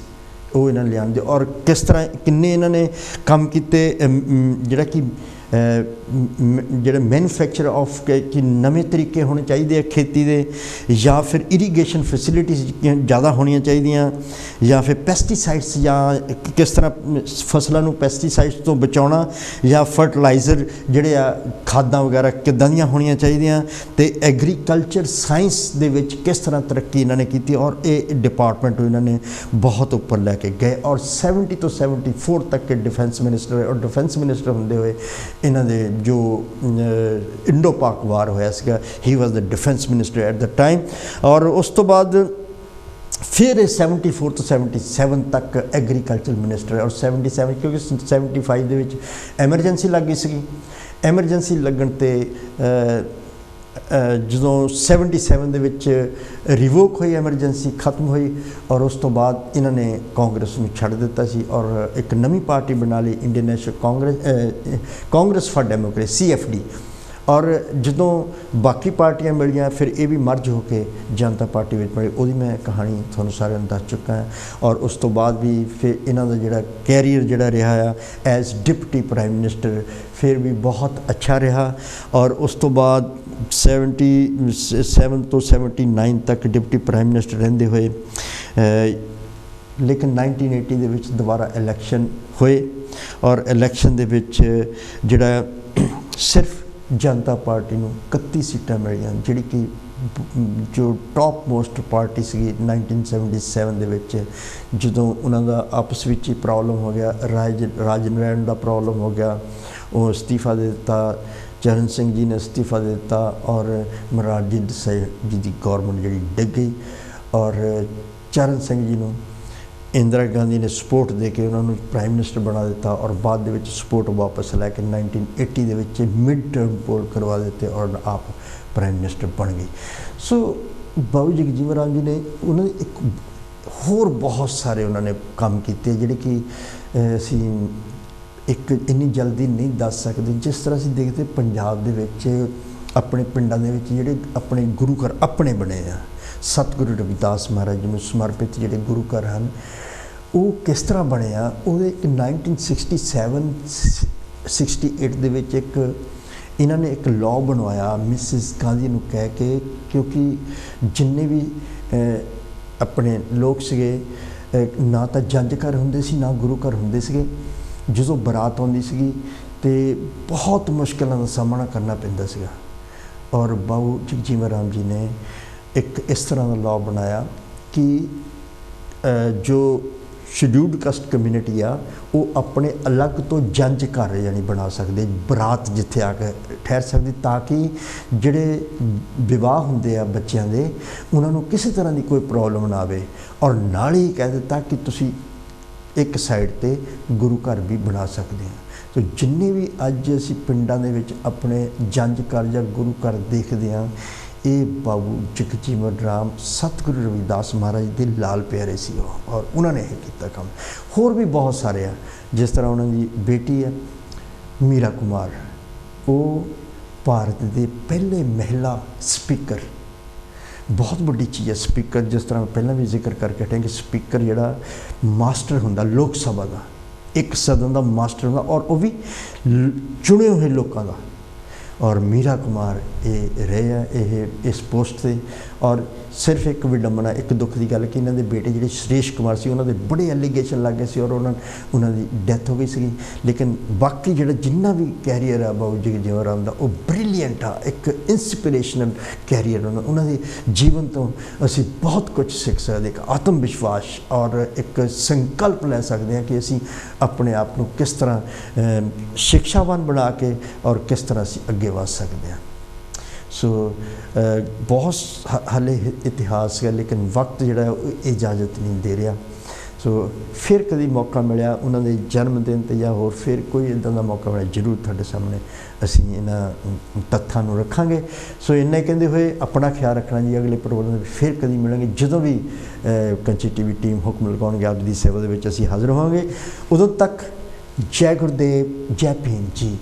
ਉਹ ਇਹਨਾਂ ਨੇ ਲਿਆਂਦੇ ਔਰ ਕਿਸ ਤਰ੍ਹਾਂ ਕਿੰਨੇ ਇਹਨਾਂ ਨੇ ਕੰਮ ਕੀਤੇ ਜਿਹੜਾ ਕਿ ਜਿਹੜੇ ਮੈਨੂਫੈਕਚਰ ਆਫ ਕਿ ਨਵੇਂ ਤਰੀਕੇ ਹੋਣੇ ਚਾਹੀਦੇ ਆ ਖੇਤੀ ਦੇ ਜਾਂ ਫਿਰ ਇਰੀਗੇਸ਼ਨ ਫੈਸਿਲਿਟੀਜ਼ ਜ਼ਿਆਦਾ ਹੋਣੀਆਂ ਚਾਹੀਦੀਆਂ ਜਾਂ ਫਿਰ ਪੈਸਟੀਸਾਈਡਸ ਜਾਂ ਕਿਸ ਤਰ੍ਹਾਂ ਫਸਲਾਂ ਨੂੰ ਪੈਸਟੀਸਾਈਡਸ ਤੋਂ ਬਚਾਉਣਾ ਜਾਂ ਫਰਟੀਲਾਈਜ਼ਰ ਜਿਹੜੇ ਆ ਖਾਦਾਂ ਵਗੈਰਾ ਕਿੱਦਾਂ ਦੀਆਂ ਹੋਣੀਆਂ ਚਾਹੀਦੀਆਂ ਅਤੇ ਐਗਰੀਕਲਚਰ ਸਾਇੰਸ ਦੇ ਵਿੱਚ ਕਿਸ ਤਰ੍ਹਾਂ ਤਰੱਕੀ ਇਹਨਾਂ ਨੇ ਕੀਤੀ ਔਰ ਇਹ ਡਿਪਾਰਟਮੈਂਟ ਇਹਨਾਂ ਨੇ ਬਹੁਤ ਉੱਪਰ ਲੈ ਕੇ ਗਏ ਔਰ 70 ਤੋਂ 74 ਤੱਕ ਡਿਫੈਂਸ ਮਿਨਿਸਟਰ ਔਰ ਡਿਫੈਂਸ ਮਿਨਿਸਟਰ ਹੁੰਦੇ ਹੋਏ ਇਹਨਾਂ ਦੇ ਜੋ ਇੰਡੋ ਪਾਕ ਵਾਰ ਹੋਇਆ ਸੀਗਾ he was the defence minister at the time ਔਰ ਉਸ ਤੋਂ ਬਾਅਦ ਫਿਰ ਇਹ 74 ਤੋਂ 77 ਤੱਕ ਐਗਰੀਕਲਚਰ ਮਿਨਿਸਟਰ ਔਰ 77 ਕਿਉਂਕਿ 75 ਦੇ ਵਿੱਚ ਐਮਰਜੈਂਸੀ ਲੱਗ ਗਈ ਸੀਗੀ। ਐਮਰਜੈਂਸੀ ਲੱਗਣ 'ਤੇ ਜਦੋਂ 77 ਦੇ ਵਿੱਚ ਰਿਵੋਕ ਹੋਈ ਐਮਰਜੈਂਸੀ ਖਤਮ ਹੋਈ ਔਰ ਉਸ ਤੋਂ ਬਾਅਦ ਇਹਨਾਂ ਨੇ ਕਾਂਗਰਸ ਨੂੰ ਛੱਡ ਦਿੱਤਾ ਸੀ ਔਰ ਇੱਕ ਨਵੀਂ ਪਾਰਟੀ ਬਣਾ ਲਈ Indian national Congress for democracy CFD ਔਰ ਜਦੋਂ ਬਾਕੀ ਪਾਰਟੀਆਂ ਮਿਲੀਆਂ ਫਿਰ ਇਹ ਵੀ ਮਰਜ ਹੋ ਕੇ ਜਨਤਾ ਪਾਰਟੀ ਵਿੱਚ ਮਿਲੀ। ਉਹਦੀ ਮੈਂ ਕਹਾਣੀ ਤੁਹਾਨੂੰ ਸਾਰਿਆਂ ਨੂੰ ਦੱਸ ਚੁੱਕਾ ਹਾਂ ਔਰ ਉਸ ਤੋਂ ਬਾਅਦ ਵੀ ਫਿਰ ਇਹਨਾਂ ਦਾ ਜਿਹੜਾ ਕੈਰੀਅਰ ਜਿਹੜਾ ਰਿਹਾ ਆ ਐਜ਼ ਡਿਪਟੀ ਪ੍ਰਾਈਮ ਮਿਨਿਸਟਰ ਫਿਰ ਵੀ ਬਹੁਤ ਅੱਛਾ ਰਿਹਾ ਔਰ ਉਸ ਤੋਂ ਬਾਅਦ 77 ਤੋਂ 79 ਤੱਕ ਡਿਪਟੀ ਪ੍ਰਾਈਮ ਮਿਨਿਸਟਰ ਰਹਿੰਦੇ ਹੋਏ ਲੇਕਿਨ 1980 ਦੇ ਵਿੱਚ ਦੁਬਾਰਾ ਇਲੈਕਸ਼ਨ ਹੋਏ ਔਰ ਇਲੈਕਸ਼ਨ ਦੇ ਵਿੱਚ ਜਿਹੜਾ ਸਿਰਫ ਜਨਤਾ ਪਾਰਟੀ ਨੂੰ 31 ਸੀਟਾਂ ਮਿਲੀਆਂ ਜਿਹੜੀ ਕਿ ਜੋ ਟੌਪ ਮੋਸਟ ਪਾਰਟੀ ਸੀਗੀ 1977 ਦੇ ਵਿੱਚ ਜਦੋਂ ਉਹਨਾਂ ਦਾ ਆਪਸ ਵਿੱਚ ਹੀ ਪ੍ਰੋਬਲਮ ਹੋ ਗਿਆ ਰਾਜ ਨਰੈਣ ਦਾ ਪ੍ਰੋਬਲਮ ਹੋ ਗਿਆ ਉਹ ਅਸਤੀਫਾ ਦੇ ਦਿੱਤਾ ਚਰਨ ਸਿੰਘ ਜੀ ਨੇ ਅਸਤੀਫਾ ਦੇ ਦਿੱਤਾ ਔਰ ਮੁਰਾਰਜੀ ਦੇਸਾਈ ਜੀ ਦੀ ਗੌਰਮੈਂਟ ਜਿਹੜੀ ਡਿੱਗ ਗਈ ਔਰ ਚਰਨ ਸਿੰਘ ਜੀ ਨੂੰ ਇੰਦਰਾ ਗਾਂਧੀ ਨੇ ਸਪੋਰਟ ਦੇ ਕੇ ਉਹਨਾਂ ਨੂੰ ਪ੍ਰਾਈਮ ਮਿਨਿਸਟਰ ਬਣਾ ਦਿੱਤਾ ਔਰ ਬਾਅਦ ਦੇ ਵਿੱਚ ਸਪੋਰਟ ਵਾਪਸ ਲੈ ਕੇ 1980 ਦੇ ਵਿੱਚ ਮਿਡ ਟਰਮ ਪੋਲ ਕਰਵਾ ਦਿੱਤੇ ਔਰ ਆਪ ਪ੍ਰਾਈਮ ਮਿਨਿਸਟਰ ਬਣ ਗਏ। ਸੋ ਬਾਬੂ ਜਗਜੀਵਨ ਰਾਮ ਜੀ ਨੇ ਉਹਨਾਂ ਦੇ ਇੱਕ ਹੋਰ ਬਹੁਤ ਸਾਰੇ ਉਹਨਾਂ ਨੇ ਕੰਮ ਕੀਤੇ ਜਿਹੜੇ ਕਿ ਅਸੀਂ ਇੱਕ ਇੰਨੀ ਜਲਦੀ ਨਹੀਂ ਦੱਸ ਸਕਦੇ। ਜਿਸ ਤਰ੍ਹਾਂ ਅਸੀਂ ਦੇਖਦੇ ਪੰਜਾਬ ਦੇ ਵਿੱਚ ਆਪਣੇ ਪਿੰਡਾਂ ਦੇ ਵਿੱਚ ਜਿਹੜੇ ਆਪਣੇ ਗੁਰੂ ਘਰ ਆਪਣੇ ਬਣੇ ਆ ਸਤਿਗੁਰੂ ਰਵਿਦਾਸ ਮਹਾਰਾਜ ਜੀ ਨੂੰ ਸਮਰਪਿਤ ਜਿਹੜੇ ਗੁਰੂ ਘਰ ਹਨ ਉਹ ਕਿਸ ਤਰ੍ਹਾਂ ਬਣੇ ਆ ਉਹਦੇ ਇੱਕ 1967-68 ਦੇ ਵਿੱਚ ਇੱਕ ਇਹਨਾਂ ਨੇ ਇੱਕ ਲਾਅ ਬਣਵਾਇਆ ਮਿਸਿਸ ਗਾਂਧੀ ਨੂੰ ਕਹਿ ਕੇ ਕਿਉਂਕਿ ਜਿੰਨੇ ਵੀ ਆਪਣੇ ਲੋਕ ਸੀਗੇ ਨਾ ਤਾਂ ਜੰਝ ਘਰ ਹੁੰਦੇ ਸੀ ਨਾ ਗੁਰੂ ਘਰ ਹੁੰਦੇ ਸੀਗੇ ਜਦੋਂ ਬਰਾਤ ਆਉਂਦੀ ਸੀਗੀ ਅਤੇ ਬਹੁਤ ਮੁਸ਼ਕਿਲਾਂ ਦਾ ਸਾਹਮਣਾ ਕਰਨਾ ਪੈਂਦਾ ਸੀਗਾ ਔਰ ਬਾਬੂ ਜਗਜੀਵਨ ਰਾਮ ਜੀ ਨੇ ਇੱਕ ਇਸ ਤਰ੍ਹਾਂ ਦਾ ਲਾਅ ਬਣਾਇਆ ਕਿ ਜੋ ਸ਼ਡਿਊਲਡ ਕਾਸਟ ਕਮਿਊਨਿਟੀ ਆ ਉਹ ਆਪਣੇ ਅਲੱਗ ਤੋਂ ਜੰਝ ਘਰ ਯਾਨੀ ਬਣਾ ਸਕਦੇ ਬਰਾਤ ਜਿੱਥੇ ਆ ਕੇ ਠਹਿਰ ਸਕਦੀ ਤਾਂ ਕਿ ਜਿਹੜੇ ਵਿਵਾਹ ਹੁੰਦੇ ਆ ਬੱਚਿਆਂ ਦੇ ਉਹਨਾਂ ਨੂੰ ਕਿਸੇ ਤਰ੍ਹਾਂ ਦੀ ਕੋਈ ਪ੍ਰੋਬਲਮ ਨਾ ਆਵੇ ਔਰ ਨਾਲ ਹੀ ਕਹਿ ਦਿੱਤਾ ਕਿ ਤੁਸੀਂ ਇੱਕ ਸਾਈਡ 'ਤੇ ਗੁਰੂ ਘਰ ਵੀ ਬਣਾ ਸਕਦੇ ਆ ਸੋ ਜਿੰਨੇ ਵੀ ਅੱਜ ਅਸੀਂ ਪਿੰਡਾਂ ਦੇ ਵਿੱਚ ਆਪਣੇ ਜੰਝ ਘਰ ਜਾਂ ਗੁਰੂ ਘਰ ਦੇਖਦੇ ਹਾਂ, ਇਹ ਬਾਬੂ ਜਗਜੀਵਨ ਰਾਮ ਸਤਿਗੁਰੂ ਰਵਿਦਾਸ ਮਹਾਰਾਜ ਦੇ ਲਾਲ ਪਿਆਰੇ ਸੀ ਉਹ, ਔਰ ਉਹਨਾਂ ਨੇ ਇਹ ਕੀਤਾ ਕੰਮ। ਹੋਰ ਵੀ ਬਹੁਤ ਸਾਰੇ ਆ, ਜਿਸ ਤਰ੍ਹਾਂ ਉਹਨਾਂ ਦੀ ਬੇਟੀ ਹੈ ਮੀਰਾ ਕੁਮਾਰ, ਉਹ ਭਾਰਤ ਦੇ ਪਹਿਲੇ ਮਹਿਲਾ ਸਪੀਕਰ। ਬਹੁਤ ਵੱਡੀ ਚੀਜ਼ ਹੈ ਸਪੀਕਰ, ਜਿਸ ਤਰ੍ਹਾਂ ਪਹਿਲਾਂ ਵੀ ਜ਼ਿਕਰ ਕਰਕੇ ਹਟੇ ਕਿ ਸਪੀਕਰ ਜਿਹੜਾ ਮਾਸਟਰ ਹੁੰਦਾ ਲੋਕ ਸਭਾ ਦਾ, ਇੱਕ ਸਦਨ ਦਾ ਮਾਸਟਰ ਹੁੰਦਾ, ਔਰ ਉਹ ਵੀ ਚੁਣੇ ਹੋਏ ਲੋਕਾਂ ਦਾ। ਔਰ ਮੀਰਾ ਕੁਮਾਰ ਇਹ ਰਹੇ ਆ ਇਹ ਇਸ ਪੋਸਟ 'ਤੇ। ਔਰ ਸਿਰਫ ਇੱਕ ਵਿਡੰਬਨਾ, ਇੱਕ ਦੁੱਖ ਦੀ ਗੱਲ ਕਿ ਇਹਨਾਂ ਦੇ ਬੇਟੇ ਜਿਹੜੇ ਸੁਰੇਸ਼ ਕੁਮਾਰ ਸੀ, ਉਹਨਾਂ ਦੇ ਬੜੇ ਐਲੀਗੇਸ਼ਨ ਲੱਗ ਗਏ ਸੀ ਔਰ ਉਹਨਾਂ ਦੀ ਡੈਥ ਹੋ ਗਈ ਸੀਗੀ। ਲੇਕਿਨ ਬਾਕੀ ਜਿਹੜਾ ਜਿੰਨਾ ਵੀ ਕੈਰੀਅਰ ਆ ਬਾਬੂ ਜਗਜੀਵਨ ਰਾਮ ਦਾ, ਉਹ ਬ੍ਰਿਲੀਅੰਟ ਆ, ਇੱਕ ਇੰਸਪੀਰੇਸ਼ਨਲ ਕੈਰੀਅਰ। ਉਹਨਾਂ ਦੇ ਜੀਵਨ ਤੋਂ ਅਸੀਂ ਬਹੁਤ ਕੁਝ ਸਿੱਖ ਸਕਦੇ, ਇੱਕ ਆਤਮ ਵਿਸ਼ਵਾਸ ਔਰ ਇੱਕ ਸੰਕਲਪ ਲੈ ਸਕਦੇ ਹਾਂ ਕਿ ਅਸੀਂ ਆਪਣੇ ਆਪ ਨੂੰ ਕਿਸ ਤਰ੍ਹਾਂ ਸਿੱਖਿਆਵਾਨ ਬਣਾ ਕੇ ਔਰ ਕਿਸ ਤਰ੍ਹਾਂ ਅਸੀਂ ਅੱਗੇ ਵਧ ਸਕਦੇ ਹਾਂ। ਸੋ ਬਹੁਤ ਹਾਲੇ ਇਤਿਹਾਸ ਹੈ, ਲੇਕਿਨ ਵਕਤ ਜਿਹੜਾ ਉਹ ਇਜਾਜ਼ਤ ਨਹੀਂ ਦੇ ਰਿਹਾ। ਸੋ ਫਿਰ ਕਦੀ ਮੌਕਾ ਮਿਲਿਆ ਉਹਨਾਂ ਦੇ ਜਨਮ ਦਿਨ 'ਤੇ ਜਾਂ ਹੋਰ ਫਿਰ ਕੋਈ ਇੱਦਾਂ ਦਾ ਮੌਕਾ ਮਿਲਿਆ, ਜ਼ਰੂਰ ਤੁਹਾਡੇ ਸਾਹਮਣੇ ਅਸੀਂ ਇਹਨਾਂ ਤੱਥਾਂ ਨੂੰ ਰੱਖਾਂਗੇ। ਸੋ ਇੰਨਾ ਹੀ ਕਹਿੰਦੇ ਹੋਏ ਆਪਣਾ ਖਿਆਲ ਰੱਖਣਾ ਜੀ। ਅਗਲੇ ਪ੍ਰੋਗਰਾਮ ਵਿੱਚ ਫਿਰ ਕਦੀ ਮਿਲਾਂਗੇ, ਜਦੋਂ ਵੀ ਕੰਚੀ TV ਟੀਮ ਹੁਕਮ ਲਗਾਉਣਗੇ ਆਪ ਦੀ ਸੇਵਾ ਦੇ ਵਿੱਚ ਅਸੀਂ ਹਾਜ਼ਰ ਹੋਵਾਂਗੇ। ਉਦੋਂ ਤੱਕ ਜੈ ਗੁਰਦੇਵ, ਜੈ ਭੀਮ ਜੀ।